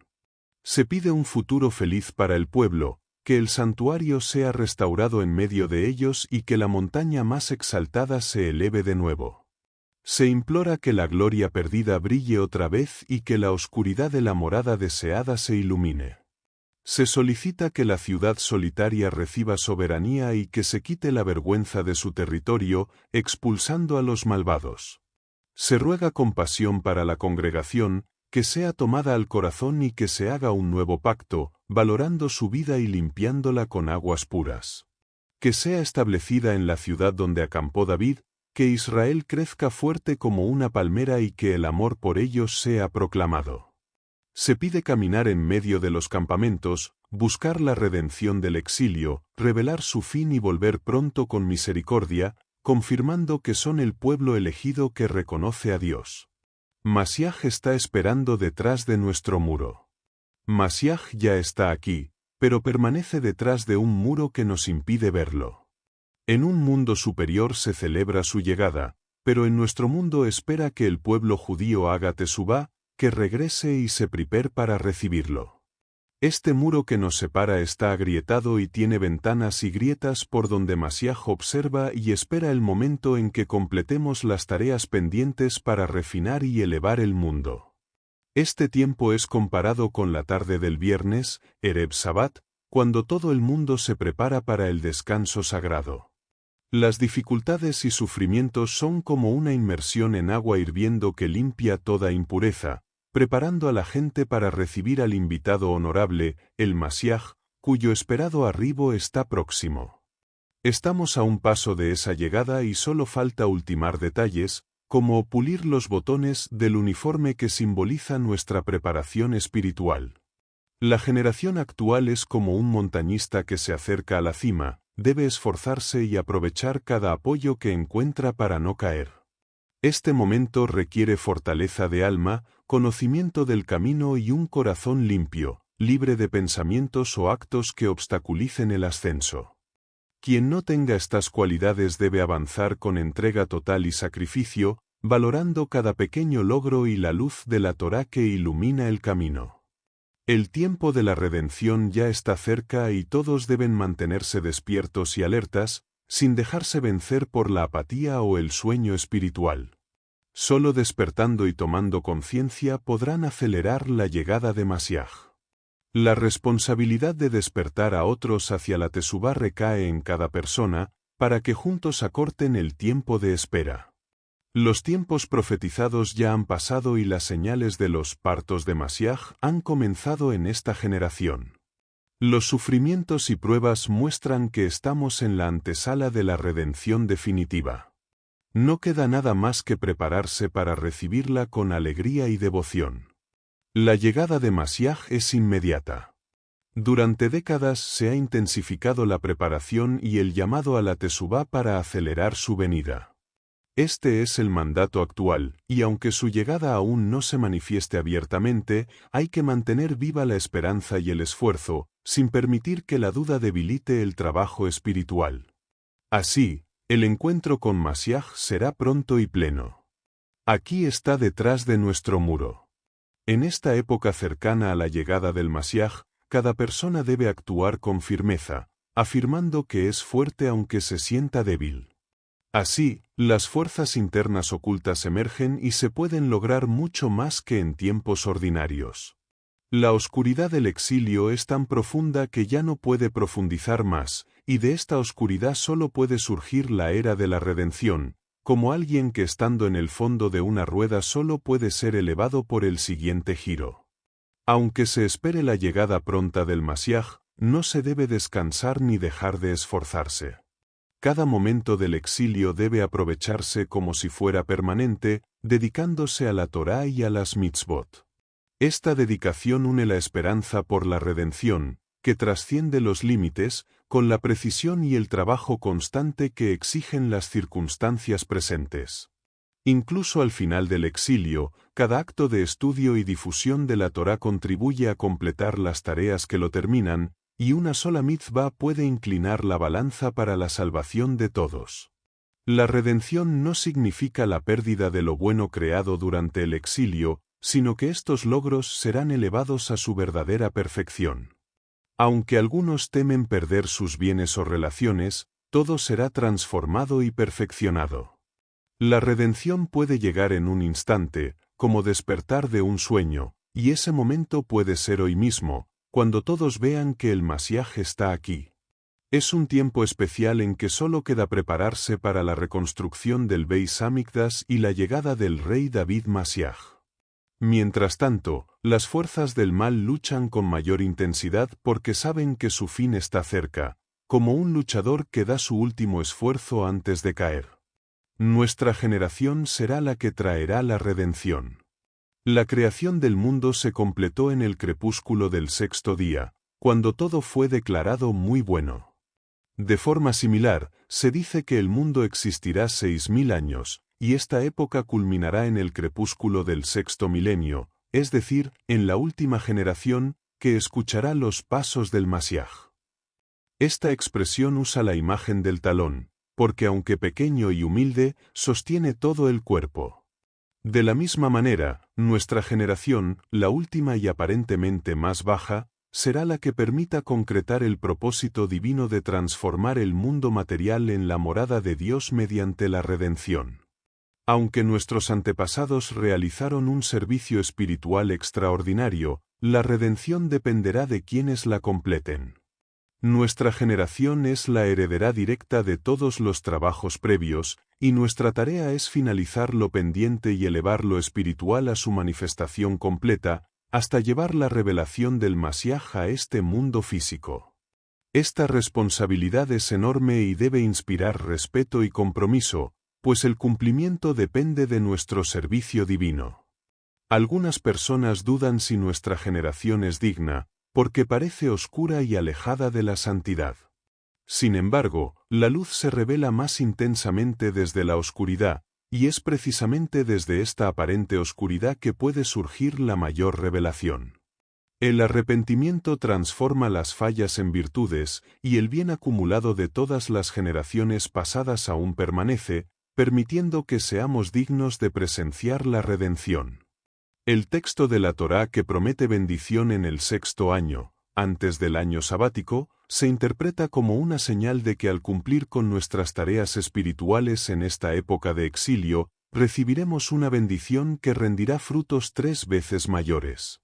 Se pide un futuro feliz para el pueblo, que el santuario sea restaurado en medio de ellos y que la montaña más exaltada se eleve de nuevo. Se implora que la gloria perdida brille otra vez y que la oscuridad de la morada deseada se ilumine. Se solicita que la ciudad solitaria reciba soberanía y que se quite la vergüenza de su territorio, expulsando a los malvados. Se ruega compasión para la congregación, que sea tomada al corazón y que se haga un nuevo pacto, valorando su vida y limpiándola con aguas puras. Que sea establecida en la ciudad donde acampó David, que Israel crezca fuerte como una palmera y que el amor por ellos sea proclamado. Se pide caminar en medio de los campamentos, buscar la redención del exilio, revelar su fin y volver pronto con misericordia, confirmando que son el pueblo elegido que reconoce a Dios. Masiaj está esperando detrás de nuestro muro. Masiaj ya está aquí, pero permanece detrás de un muro que nos impide verlo. En un mundo superior se celebra su llegada, pero en nuestro mundo espera que el pueblo judío haga tesubá, que regrese y se prepare para recibirlo. Este muro que nos separa está agrietado y tiene ventanas y grietas por donde Masiaj observa y espera el momento en que completemos las tareas pendientes para refinar y elevar el mundo. Este tiempo es comparado con la tarde del viernes, Erev Sabbat, cuando todo el mundo se prepara para el descanso sagrado. Las dificultades y sufrimientos son como una inmersión en agua hirviendo que limpia toda impureza, preparando a la gente para recibir al invitado honorable, el Masiaj, cuyo esperado arribo está próximo. Estamos a un paso de esa llegada y solo falta ultimar detalles, como pulir los botones del uniforme que simboliza nuestra preparación espiritual. La generación actual es como un montañista que se acerca a la cima, debe esforzarse y aprovechar cada apoyo que encuentra para no caer. Este momento requiere fortaleza de alma, conocimiento del camino y un corazón limpio, libre de pensamientos o actos que obstaculicen el ascenso. Quien no tenga estas cualidades debe avanzar con entrega total y sacrificio, valorando cada pequeño logro y la luz de la Torá que ilumina el camino. El tiempo de la redención ya está cerca y todos deben mantenerse despiertos y alertas, sin dejarse vencer por la apatía o el sueño espiritual. Solo despertando y tomando conciencia podrán acelerar la llegada de Masiaj. La responsabilidad de despertar a otros hacia la tesubá recae en cada persona, para que juntos acorten el tiempo de espera. Los tiempos profetizados ya han pasado y las señales de los partos de Masiaj han comenzado en esta generación. Los sufrimientos y pruebas muestran que estamos en la antesala de la redención definitiva. No queda nada más que prepararse para recibirla con alegría y devoción. La llegada de Masiaj es inmediata. Durante décadas se ha intensificado la preparación y el llamado a la Teshuvá para acelerar su venida. Este es el mandato actual, y aunque su llegada aún no se manifieste abiertamente, hay que mantener viva la esperanza y el esfuerzo, sin permitir que la duda debilite el trabajo espiritual. Así, el encuentro con Masiaj será pronto y pleno. Aquí está detrás de nuestro muro. En esta época cercana a la llegada del Masiaj, cada persona debe actuar con firmeza, afirmando que es fuerte aunque se sienta débil. Así, las fuerzas internas ocultas emergen y se pueden lograr mucho más que en tiempos ordinarios. La oscuridad del exilio es tan profunda que ya no puede profundizar más, y de esta oscuridad solo puede surgir la era de la redención, como alguien que estando en el fondo de una rueda solo puede ser elevado por el siguiente giro. Aunque se espere la llegada pronta del Masiaj, no se debe descansar ni dejar de esforzarse. Cada momento del exilio debe aprovecharse como si fuera permanente, dedicándose a la Torá y a las mitzvot. Esta dedicación une la esperanza por la redención, que trasciende los límites, con la precisión y el trabajo constante que exigen las circunstancias presentes. Incluso al final del exilio, cada acto de estudio y difusión de la Torá contribuye a completar las tareas que lo terminan, y una sola mitzvah puede inclinar la balanza para la salvación de todos. La redención no significa la pérdida de lo bueno creado durante el exilio, sino que estos logros serán elevados a su verdadera perfección. Aunque algunos temen perder sus bienes o relaciones, todo será transformado y perfeccionado. La redención puede llegar en un instante, como despertar de un sueño, y ese momento puede ser hoy mismo, cuando todos vean que el Masiaj está aquí. Es un tiempo especial en que solo queda prepararse para la reconstrucción del Beis Hamikdash y la llegada del rey David Masiaj. Mientras tanto, las fuerzas del mal luchan con mayor intensidad porque saben que su fin está cerca, como un luchador que da su último esfuerzo antes de caer. Nuestra generación será la que traerá la redención. La creación del mundo se completó en el crepúsculo del sexto día, cuando todo fue declarado muy bueno. De forma similar, se dice que el mundo existirá 6000 años, y esta época culminará en el crepúsculo del sexto milenio, es decir, en la última generación, que escuchará los pasos del Masiaj. Esta expresión usa la imagen del talón, porque aunque pequeño y humilde, sostiene todo el cuerpo. De la misma manera, nuestra generación, la última y aparentemente más baja, será la que permita concretar el propósito divino de transformar el mundo material en la morada de Dios mediante la redención. Aunque nuestros antepasados realizaron un servicio espiritual extraordinario, la redención dependerá de quienes la completen. Nuestra generación es la heredera directa de todos los trabajos previos, y nuestra tarea es finalizar lo pendiente y elevar lo espiritual a su manifestación completa, hasta llevar la revelación del Masiaj a este mundo físico. Esta responsabilidad es enorme y debe inspirar respeto y compromiso, pues el cumplimiento depende de nuestro servicio divino. Algunas personas dudan si nuestra generación es digna, porque parece oscura y alejada de la santidad. Sin embargo, la luz se revela más intensamente desde la oscuridad, y es precisamente desde esta aparente oscuridad que puede surgir la mayor revelación. El arrepentimiento transforma las fallas en virtudes, y el bien acumulado de todas las generaciones pasadas aún permanece, permitiendo que seamos dignos de presenciar la redención. El texto de la Torá que promete bendición en el sexto año, antes del año sabático, se interpreta como una señal de que al cumplir con nuestras tareas espirituales en esta época de exilio, recibiremos una bendición que rendirá frutos 3 veces mayores.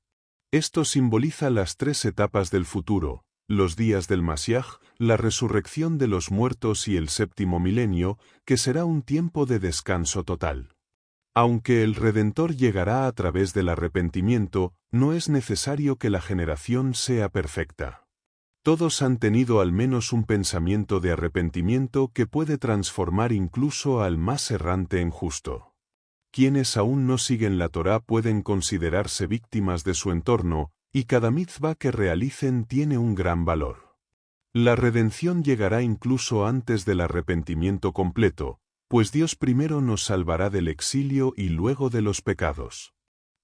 Esto simboliza las 3 etapas del futuro, los días del Masiaj, la resurrección de los muertos y el séptimo milenio, que será un tiempo de descanso total. Aunque el Redentor llegará a través del arrepentimiento, no es necesario que la generación sea perfecta. Todos han tenido al menos un pensamiento de arrepentimiento que puede transformar incluso al más errante en justo. quienes aún no siguen la Torá pueden considerarse víctimas de su entorno, y cada mitzvah que realicen tiene un gran valor. La redención llegará incluso antes del arrepentimiento completo, pues Dios primero nos salvará del exilio y luego de los pecados.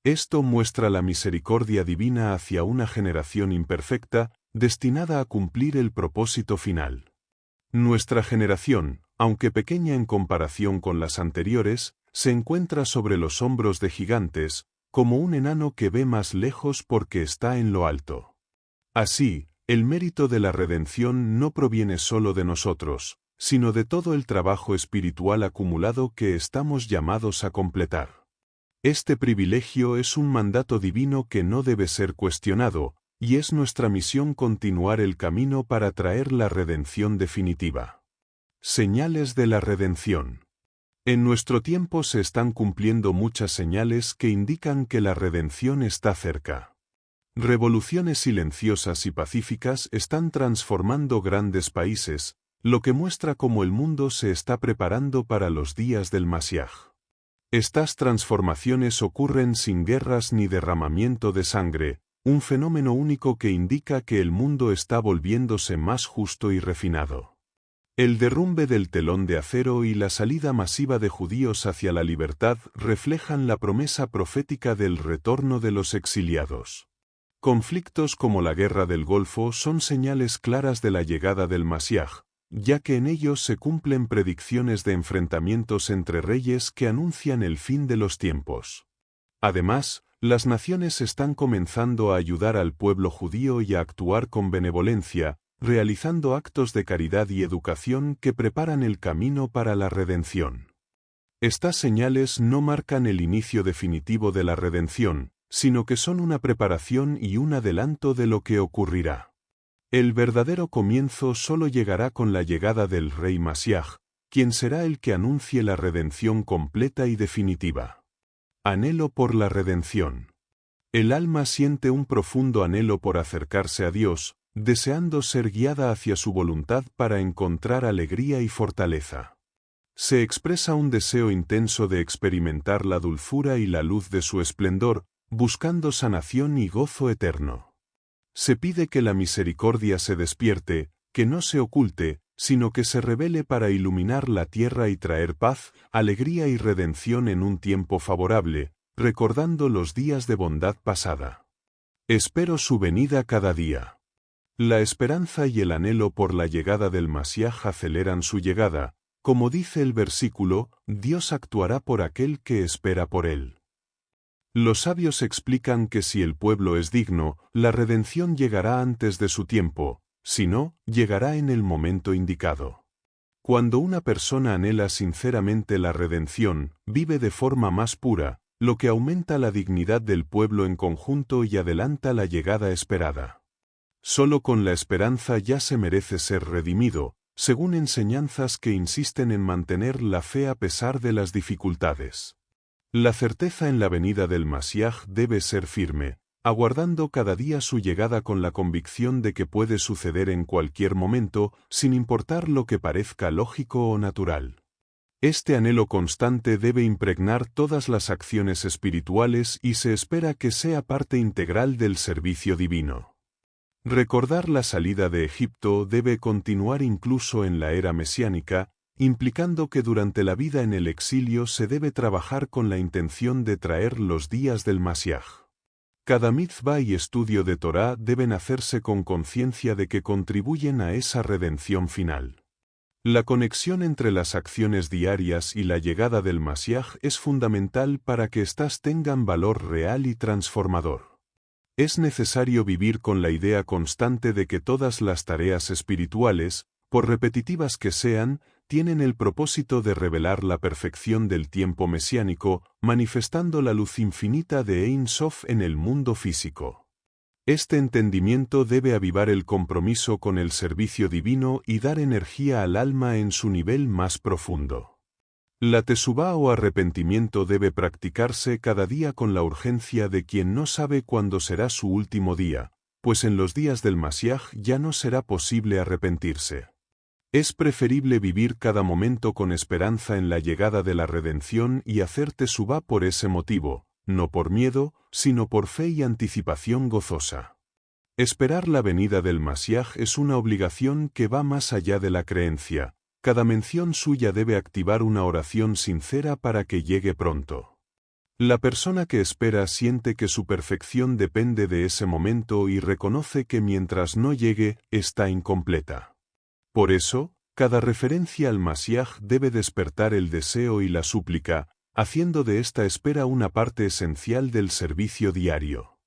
Esto muestra la misericordia divina hacia una generación imperfecta, destinada a cumplir el propósito final. Nuestra generación, aunque pequeña en comparación con las anteriores, se encuentra sobre los hombros de gigantes, como un enano que ve más lejos porque está en lo alto. Así, el mérito de la redención no proviene solo de nosotros, sino de todo el trabajo espiritual acumulado que estamos llamados a completar. Este privilegio es un mandato divino que no debe ser cuestionado, y es nuestra misión continuar el camino para traer la redención definitiva. Señales de la redención. En nuestro tiempo se están cumpliendo muchas señales que indican que la redención está cerca. Revoluciones silenciosas y pacíficas están transformando grandes países, lo que muestra cómo el mundo se está preparando para los días del Masiaj. Estas transformaciones ocurren sin guerras ni derramamiento de sangre, un fenómeno único que indica que el mundo está volviéndose más justo y refinado. El derrumbe del telón de acero y la salida masiva de judíos hacia la libertad reflejan la promesa profética del retorno de los exiliados. Conflictos como la Guerra del Golfo son señales claras de la llegada del Masiaj, ya que en ellos se cumplen predicciones de enfrentamientos entre reyes que anuncian el fin de los tiempos. Además, las naciones están comenzando a ayudar al pueblo judío y a actuar con benevolencia, realizando actos de caridad y educación que preparan el camino para la redención. Estas señales no marcan el inicio definitivo de la redención, sino que son una preparación y un adelanto de lo que ocurrirá. El verdadero comienzo solo llegará con la llegada del Rey Masiaj, quien será el que anuncie la redención completa y definitiva. Anhelo por la redención. El alma siente un profundo anhelo por acercarse a Dios, deseando ser guiada hacia su voluntad para encontrar alegría y fortaleza. Se expresa un deseo intenso de experimentar la dulzura y la luz de su esplendor, buscando sanación y gozo eterno. Se pide que la misericordia se despierte, que no se oculte, sino que se revele para iluminar la tierra y traer paz, alegría y redención en un tiempo favorable, recordando los días de bondad pasada. Espero su venida cada día. La esperanza y el anhelo por la llegada del Masiaj aceleran su llegada, como dice el versículo, Dios actuará por aquel que espera por él. Los sabios explican que si el pueblo es digno, la redención llegará antes de su tiempo, si no, llegará en el momento indicado. Cuando una persona anhela sinceramente la redención, vive de forma más pura, lo que aumenta la dignidad del pueblo en conjunto y adelanta la llegada esperada. Solo con la esperanza ya se merece ser redimido, según enseñanzas que insisten en mantener la fe a pesar de las dificultades. La certeza en la venida del Masiaj debe ser firme, aguardando cada día su llegada con la convicción de que puede suceder en cualquier momento, sin importar lo que parezca lógico o natural. Este anhelo constante debe impregnar todas las acciones espirituales y se espera que sea parte integral del servicio divino. Recordar la salida de Egipto debe continuar incluso en la era mesiánica, implicando que durante la vida en el exilio se debe trabajar con la intención de traer los días del Masiaj. Cada mitzvah y estudio de Torá deben hacerse con conciencia de que contribuyen a esa redención final. La conexión entre las acciones diarias y la llegada del Masiaj es fundamental para que éstas tengan valor real y transformador. Es necesario vivir con la idea constante de que todas las tareas espirituales, por repetitivas que sean, tienen el propósito de revelar la perfección del tiempo mesiánico, manifestando la luz infinita de Ein Sof en el mundo físico. Este entendimiento debe avivar el compromiso con el servicio divino y dar energía al alma en su nivel más profundo. La tesubá o arrepentimiento debe practicarse cada día con la urgencia de quien no sabe cuándo será su último día, pues en los días del Masiaj ya no será posible arrepentirse. Es preferible vivir cada momento con esperanza en la llegada de la redención y hacer teshuva por ese motivo, no por miedo, sino por fe y anticipación gozosa. Esperar la venida del Mashiach es una obligación que va más allá de la creencia. Cada mención suya debe activar una oración sincera para que llegue pronto. La persona que espera siente que su perfección depende de ese momento y reconoce que mientras no llegue, está incompleta. Por eso, cada referencia al Mashiach debe despertar el deseo y la súplica, haciendo de esta espera una parte esencial del servicio diario.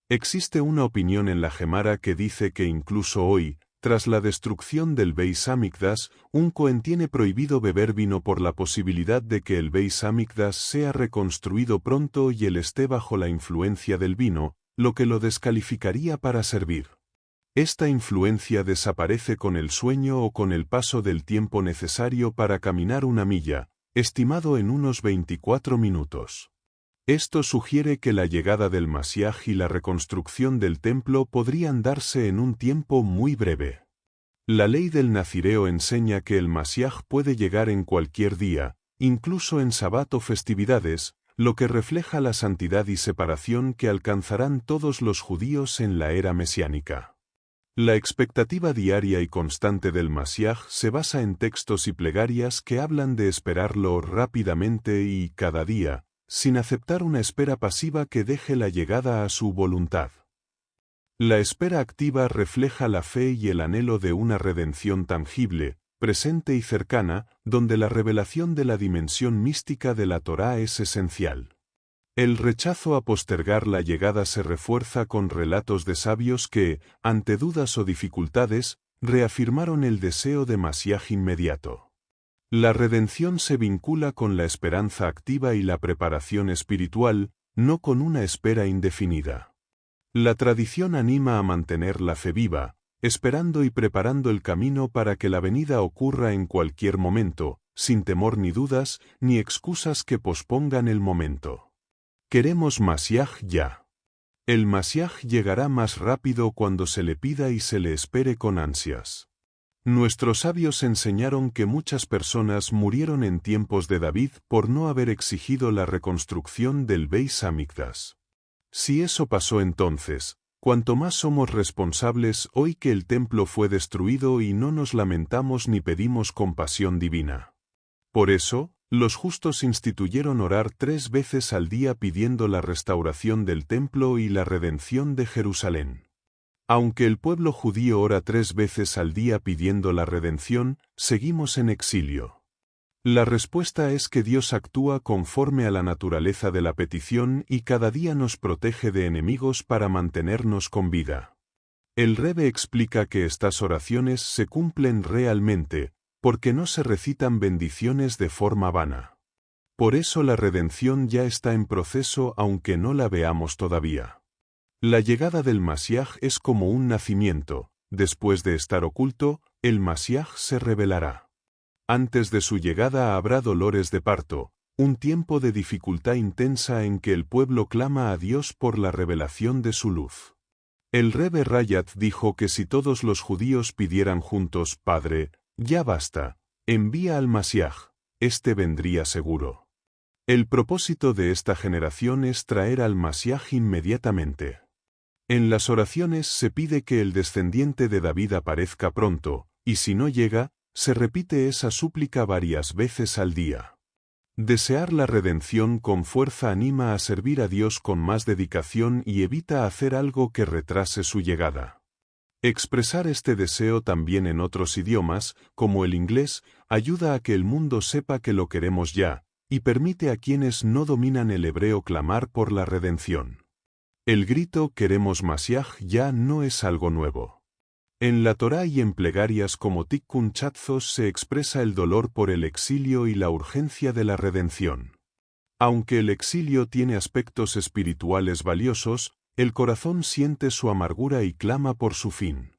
Existe una opinión en la Gemara que dice que incluso hoy, tras la destrucción del Beis Hamikdash, un Cohen tiene prohibido beber vino por la posibilidad de que el Beis Hamikdash sea reconstruido pronto y él esté bajo la influencia del vino, lo que lo descalificaría para servir. Esta influencia desaparece con el sueño o con el paso del tiempo necesario para caminar una milla, estimado en unos 24 minutos. Esto sugiere que la llegada del Mashiach y la reconstrucción del templo podrían darse en un tiempo muy breve. La ley del Nazireo enseña que el Mashiach puede llegar en cualquier día, incluso en Sabbat o festividades, lo que refleja la santidad y separación que alcanzarán todos los judíos en la era mesiánica. La expectativa diaria y constante del Mashiach se basa en textos y plegarias que hablan de esperarlo rápidamente y cada día, sin aceptar una espera pasiva que deje la llegada a su voluntad. La espera activa refleja la fe y el anhelo de una redención tangible, presente y cercana, donde la revelación de la dimensión mística de la Torá es esencial. El rechazo a postergar la llegada se refuerza con relatos de sabios que, ante dudas o dificultades, reafirmaron el deseo de Mashiach inmediato. La redención se vincula con la esperanza activa y la preparación espiritual, no con una espera indefinida. La tradición anima a mantener la fe viva, esperando y preparando el camino para que la venida ocurra en cualquier momento, sin temor ni dudas, ni excusas que pospongan el momento. Queremos Mashiach ya. El Mashiach llegará más rápido cuando se le pida y se le espere con ansias. Nuestros sabios enseñaron que muchas personas murieron en tiempos de David por no haber exigido la reconstrucción del Beis Hamikdash. Si eso pasó entonces, cuanto más somos responsables hoy que el templo fue destruido y no nos lamentamos ni pedimos compasión divina. Por eso, los justos instituyeron orar 3 veces al día pidiendo la restauración del templo y la redención de Jerusalén. Aunque el pueblo judío ora 3 veces al día pidiendo la redención, seguimos en exilio. La respuesta es que Dios actúa conforme a la naturaleza de la petición y cada día nos protege de enemigos para mantenernos con vida. El Rebbe explica que estas oraciones se cumplen realmente, porque no se recitan bendiciones de forma vana. Por eso la redención ya está en proceso aunque no la veamos todavía. La llegada del Mashiach es como un nacimiento, después de estar oculto, el Mashiach se revelará. Antes de su llegada habrá dolores de parto, un tiempo de dificultad intensa en que el pueblo clama a Dios por la revelación de su luz. El Rebbe Rayat dijo que si todos los judíos pidieran juntos, Padre, ya basta, envía al Mashiach, este vendría seguro. El propósito de esta generación es traer al Mashiach inmediatamente. En las oraciones se pide que el descendiente de David aparezca pronto, y si no llega, se repite esa súplica varias veces al día. Desear la redención con fuerza anima a servir a Dios con más dedicación y evita hacer algo que retrase su llegada. Expresar este deseo también en otros idiomas, como el inglés, ayuda a que el mundo sepa que lo queremos ya, y permite a quienes no dominan el hebreo clamar por la redención. El grito «Queremos Mashiach» ya no es algo nuevo. En la Torá y en plegarias como Tikkun Chatzos se expresa el dolor por el exilio y la urgencia de la redención. Aunque el exilio tiene aspectos espirituales valiosos, el corazón siente su amargura y clama por su fin.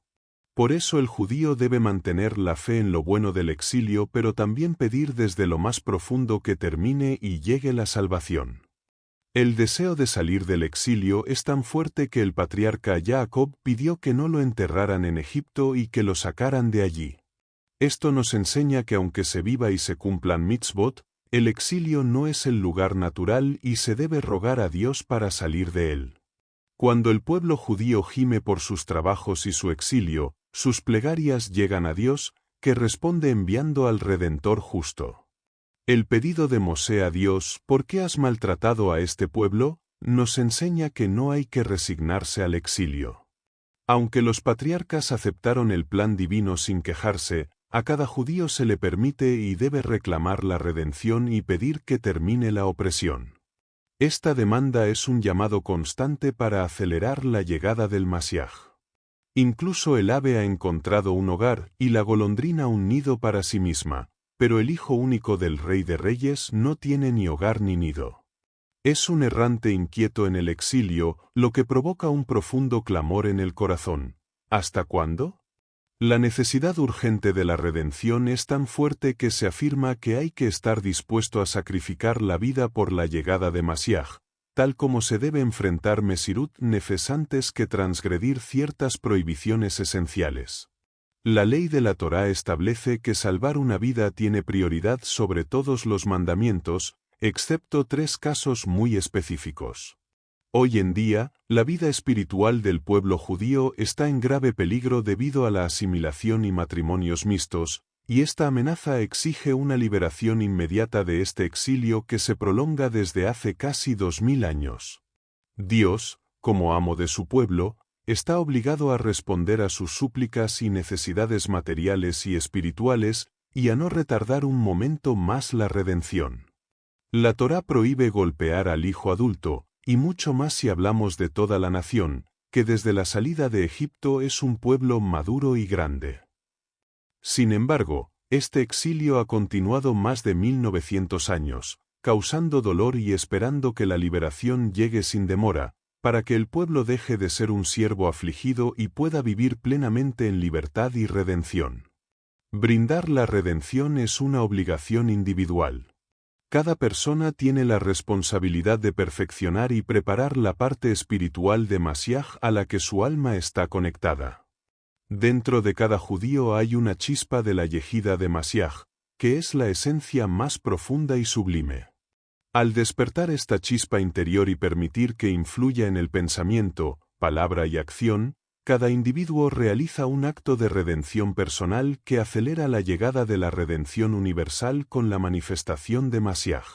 Por eso el judío debe mantener la fe en lo bueno del exilio pero también pedir desde lo más profundo que termine y llegue la salvación. El deseo de salir del exilio es tan fuerte que el patriarca Jacob pidió que no lo enterraran en Egipto y que lo sacaran de allí. Esto nos enseña que aunque se viva y se cumplan mitzvot, el exilio no es el lugar natural y se debe rogar a Dios para salir de él. Cuando el pueblo judío gime por sus trabajos y su exilio, sus plegarias llegan a Dios, que responde enviando al Redentor justo. El pedido de Mosé a Dios, ¿por qué has maltratado a este pueblo?, nos enseña que no hay que resignarse al exilio. Aunque los patriarcas aceptaron el plan divino sin quejarse, a cada judío se le permite y debe reclamar la redención y pedir que termine la opresión. Esta demanda es un llamado constante para acelerar la llegada del Masiaj. Incluso el ave ha encontrado un hogar y la golondrina un nido para sí misma, pero el hijo único del Rey de Reyes no tiene ni hogar ni nido. Es un errante inquieto en el exilio, lo que provoca un profundo clamor en el corazón. ¿Hasta cuándo? La necesidad urgente de la redención es tan fuerte que se afirma que hay que estar dispuesto a sacrificar la vida por la llegada de Masiaj, tal como se debe enfrentar Mesirut Nefes antes que transgredir ciertas prohibiciones esenciales. La ley de la Torá establece que salvar una vida tiene prioridad sobre todos los mandamientos, excepto 3 casos muy específicos. Hoy en día, la vida espiritual del pueblo judío está en grave peligro debido a la asimilación y matrimonios mixtos, y esta amenaza exige una liberación inmediata de este exilio que se prolonga desde hace casi 2000 años. Dios, como amo de su pueblo, está obligado a responder a sus súplicas y necesidades materiales y espirituales, y a no retardar un momento más la redención. La Torá prohíbe golpear al hijo adulto, y mucho más si hablamos de toda la nación, que desde la salida de Egipto es un pueblo maduro y grande. Sin embargo, este exilio ha continuado más de 1900 años, causando dolor y esperando que la liberación llegue sin demora, para que el pueblo deje de ser un siervo afligido y pueda vivir plenamente en libertad y redención. Brindar la redención es una obligación individual. Cada persona tiene la responsabilidad de perfeccionar y preparar la parte espiritual de Masiaj a la que su alma está conectada. Dentro de cada judío hay una chispa de la yejida de Masiaj, que es la esencia más profunda y sublime. Al despertar esta chispa interior y permitir que influya en el pensamiento, palabra y acción, cada individuo realiza un acto de redención personal que acelera la llegada de la redención universal con la manifestación de Masiaj.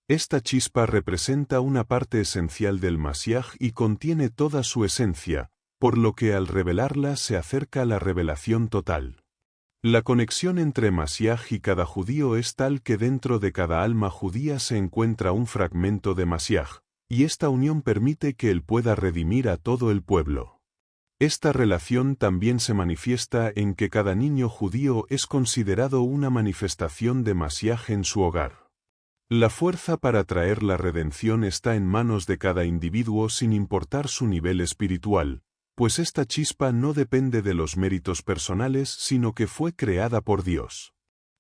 Esta chispa representa una parte esencial del Masiaj y contiene toda su esencia, por lo que al revelarla se acerca la revelación total. La conexión entre Masiaj y cada judío es tal que dentro de cada alma judía se encuentra un fragmento de Masiaj, y esta unión permite que él pueda redimir a todo el pueblo. Esta relación también se manifiesta en que cada niño judío es considerado una manifestación de Masiaj en su hogar. La fuerza para traer la redención está en manos de cada individuo sin importar su nivel espiritual, pues esta chispa no depende de los méritos personales sino que fue creada por Dios.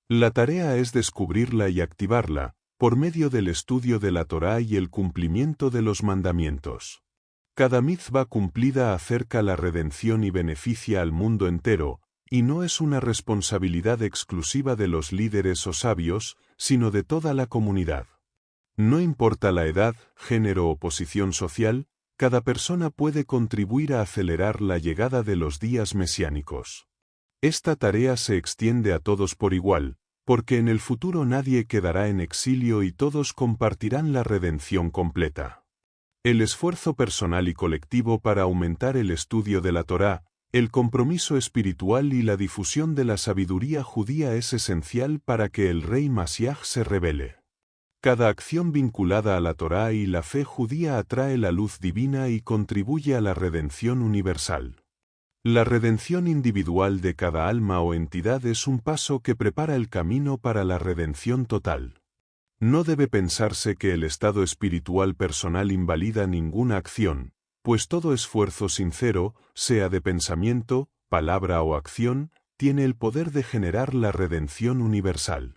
La tarea es descubrirla y activarla, por medio del estudio de la Torá y el cumplimiento de los mandamientos. Cada mitzvah cumplida acerca la redención y beneficia al mundo entero, y no es una responsabilidad exclusiva de los líderes o sabios, sino de toda la comunidad. No importa la edad, género o posición social, cada persona puede contribuir a acelerar la llegada de los días mesiánicos. Esta tarea se extiende a todos por igual, porque en el futuro nadie quedará en exilio y todos compartirán la redención completa. El esfuerzo personal y colectivo para aumentar el estudio de la Torá, el compromiso espiritual y la difusión de la sabiduría judía es esencial para que el rey Masiaj se revele. Cada acción vinculada a la Torá y la fe judía atrae la luz divina y contribuye a la redención universal. La redención individual de cada alma o entidad es un paso que prepara el camino para la redención total. No debe pensarse que el estado espiritual personal invalida ninguna acción, pues todo esfuerzo sincero, sea de pensamiento, palabra o acción, tiene el poder de generar la redención universal.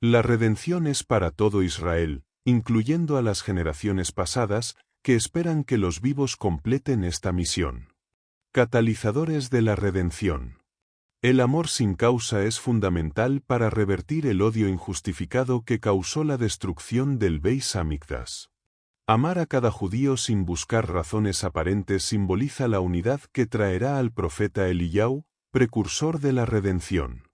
La redención es para todo Israel, incluyendo a las generaciones pasadas, que esperan que los vivos completen esta misión. Catalizadores de la redención. El amor sin causa es fundamental para revertir el odio injustificado que causó la destrucción del Beis Hamikdash. Amar a cada judío sin buscar razones aparentes simboliza la unidad que traerá al profeta Eliyahu, precursor de la redención.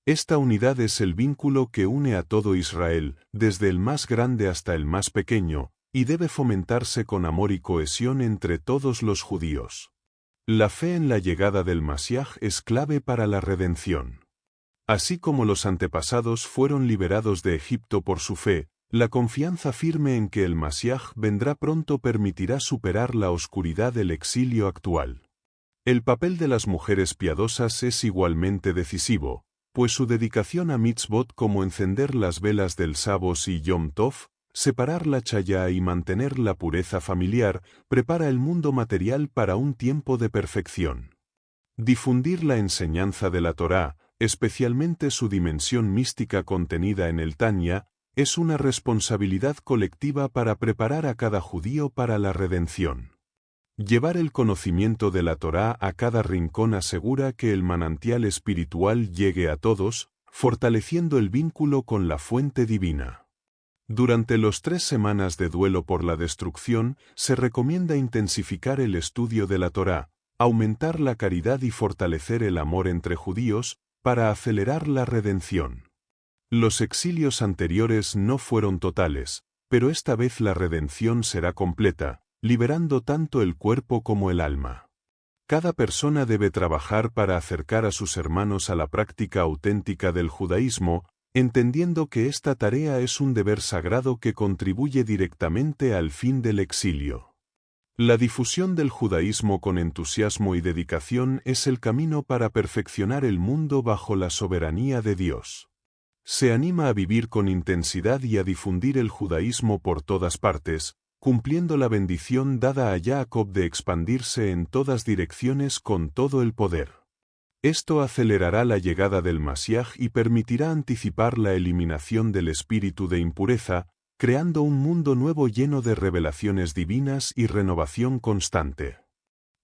Esta unidad es el vínculo que une a todo Israel, desde el más grande hasta el más pequeño, y debe fomentarse con amor y cohesión entre todos los judíos. La fe en la llegada del Masiaj es clave para la redención. Así como los antepasados fueron liberados de Egipto por su fe, la confianza firme en que el Masiaj vendrá pronto permitirá superar la oscuridad del exilio actual. El papel de las mujeres piadosas es igualmente decisivo, pues su dedicación a mitzvot como encender las velas del Sabos y Yom Tov, separar la chaya y mantener la pureza familiar, prepara el mundo material para un tiempo de perfección. Difundir la enseñanza de la Torá, especialmente su dimensión mística contenida en el Tanya, es una responsabilidad colectiva para preparar a cada judío para la redención. Llevar el conocimiento de la Torá a cada rincón asegura que el manantial espiritual llegue a todos, fortaleciendo el vínculo con la fuente divina. Durante los 3 semanas de duelo por la destrucción, se recomienda intensificar el estudio de la Torá, aumentar la caridad y fortalecer el amor entre judíos, para acelerar la redención. Los exilios anteriores no fueron totales, pero esta vez la redención será completa, liberando tanto el cuerpo como el alma. Cada persona debe trabajar para acercar a sus hermanos a la práctica auténtica del judaísmo, entendiendo que esta tarea es un deber sagrado que contribuye directamente al fin del exilio. La difusión del judaísmo con entusiasmo y dedicación es el camino para perfeccionar el mundo bajo la soberanía de Dios. Se anima a vivir con intensidad y a difundir el judaísmo por todas partes, cumpliendo la bendición dada a Jacob de expandirse en todas direcciones con todo el poder. Esto acelerará la llegada del Masiaj y permitirá anticipar la eliminación del espíritu de impureza, creando un mundo nuevo lleno de revelaciones divinas y renovación constante.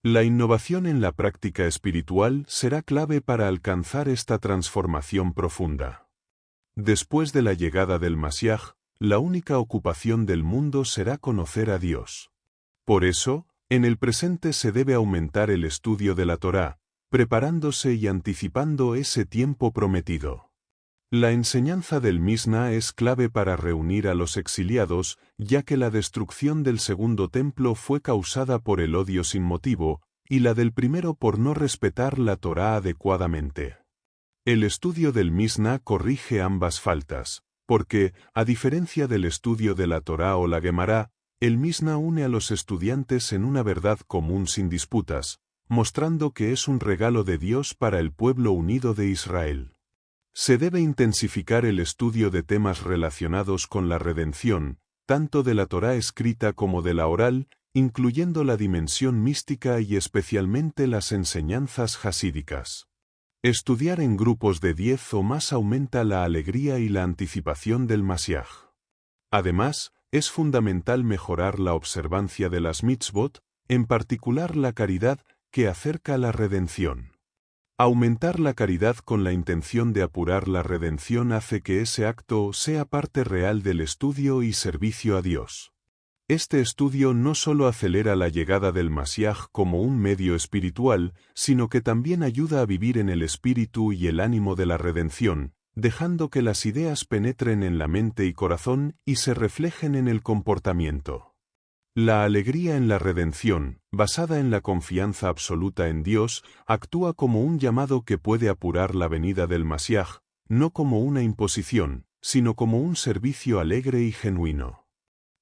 La innovación en la práctica espiritual será clave para alcanzar esta transformación profunda. Después de la llegada del Masiaj, la única ocupación del mundo será conocer a Dios. Por eso, en el presente se debe aumentar el estudio de la Torá, preparándose y anticipando ese tiempo prometido. La enseñanza del Misná es clave para reunir a los exiliados, ya que la destrucción del segundo templo fue causada por el odio sin motivo, y la del primero por no respetar la Torá adecuadamente. El estudio del Misná corrige ambas faltas, porque, a diferencia del estudio de la Torá o la Guemará, el Misná une a los estudiantes en una verdad común sin disputas, mostrando que es un regalo de Dios para el pueblo unido de Israel. Se debe intensificar el estudio de temas relacionados con la redención, tanto de la Torá escrita como de la oral, incluyendo la dimensión mística y especialmente las enseñanzas jasídicas. Estudiar en grupos de 10 o más aumenta la alegría y la anticipación del Masiaj. Además, es fundamental mejorar la observancia de las mitzvot, en particular la caridad, que acerca la redención. Aumentar la caridad con la intención de apurar la redención hace que ese acto sea parte real del estudio y servicio a Dios. Este estudio no solo acelera la llegada del Masiaj como un medio espiritual, sino que también ayuda a vivir en el espíritu y el ánimo de la redención, dejando que las ideas penetren en la mente y corazón y se reflejen en el comportamiento. La alegría en la redención, basada en la confianza absoluta en Dios, actúa como un llamado que puede apurar la venida del Masiaj, no como una imposición, sino como un servicio alegre y genuino.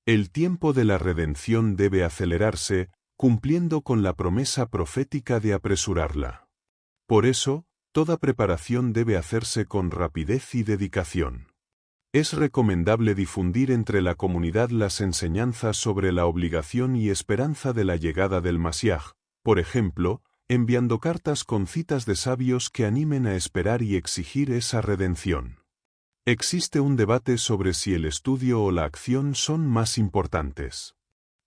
El tiempo de la redención debe acelerarse, cumpliendo con la promesa profética de apresurarla. Por eso, toda preparación debe hacerse con rapidez y dedicación. Es recomendable difundir entre la comunidad las enseñanzas sobre la obligación y esperanza de la llegada del Masiaj, por ejemplo, enviando cartas con citas de sabios que animen a esperar y exigir esa redención. Existe un debate sobre si el estudio o la acción son más importantes.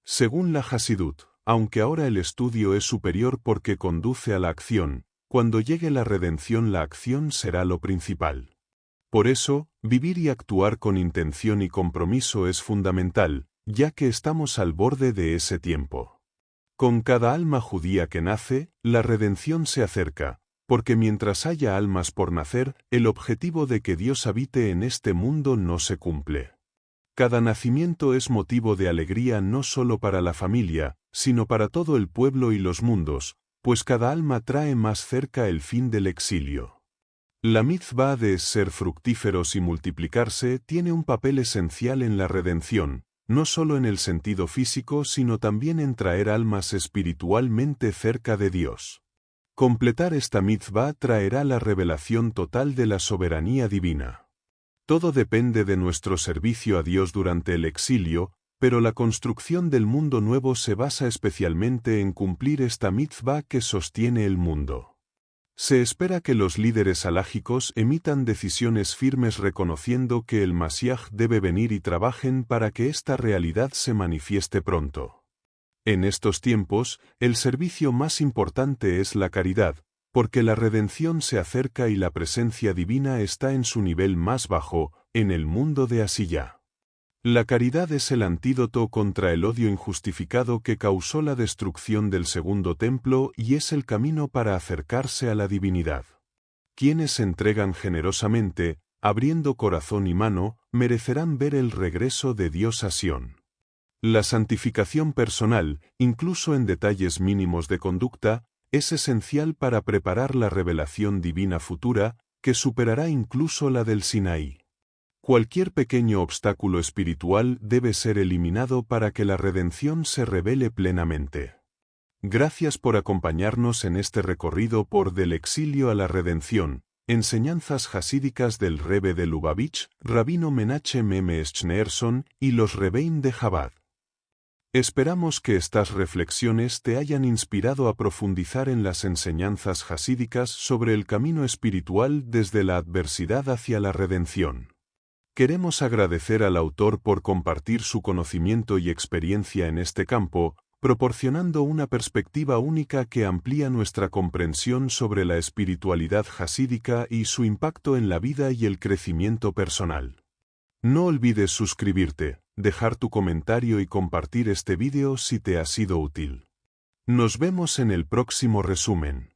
Según la Hasidut, aunque ahora el estudio es superior porque conduce a la acción, cuando llegue la redención la acción será lo principal. Por eso, vivir y actuar con intención y compromiso es fundamental, ya que estamos al borde de ese tiempo. Con cada alma judía que nace, la redención se acerca, porque mientras haya almas por nacer, el objetivo de que Dios habite en este mundo no se cumple. Cada nacimiento es motivo de alegría no solo para la familia, sino para todo el pueblo y los mundos, pues cada alma trae más cerca el fin del exilio. La mitzvah de ser fructíferos y multiplicarse tiene un papel esencial en la redención, no solo en el sentido físico sino también en traer almas espiritualmente cerca de Dios. Completar esta mitzvah traerá la revelación total de la soberanía divina. Todo depende de nuestro servicio a Dios durante el exilio, pero la construcción del mundo nuevo se basa especialmente en cumplir esta mitzvah que sostiene el mundo. Se espera que los líderes halájicos emitan decisiones firmes reconociendo que el Mashiach debe venir y trabajen para que esta realidad se manifieste pronto. En estos tiempos, el servicio más importante es la caridad, porque la redención se acerca y la presencia divina está en su nivel más bajo, en el mundo de Asiyá. La caridad es el antídoto contra el odio injustificado que causó la destrucción del segundo templo y es el camino para acercarse a la divinidad. Quienes se entregan generosamente, abriendo corazón y mano, merecerán ver el regreso de Dios a Sión. La santificación personal, incluso en detalles mínimos de conducta, es esencial para preparar la revelación divina futura, que superará incluso la del Sinaí. Cualquier pequeño obstáculo espiritual debe ser eliminado para que la redención se revele plenamente. Gracias por acompañarnos en este recorrido por Del exilio a la redención, enseñanzas jasídicas del Rebbe de Lubavitch, Rabino Menachem M. Schneerson y los Rebbeim de Chabad. Esperamos que estas reflexiones te hayan inspirado a profundizar en las enseñanzas jasídicas sobre el camino espiritual desde la adversidad hacia la redención. Queremos agradecer al autor por compartir su conocimiento y experiencia en este campo, proporcionando una perspectiva única que amplía nuestra comprensión sobre la espiritualidad jasídica y su impacto en la vida y el crecimiento personal. No olvides suscribirte, dejar tu comentario y compartir este vídeo si te ha sido útil. Nos vemos en el próximo resumen.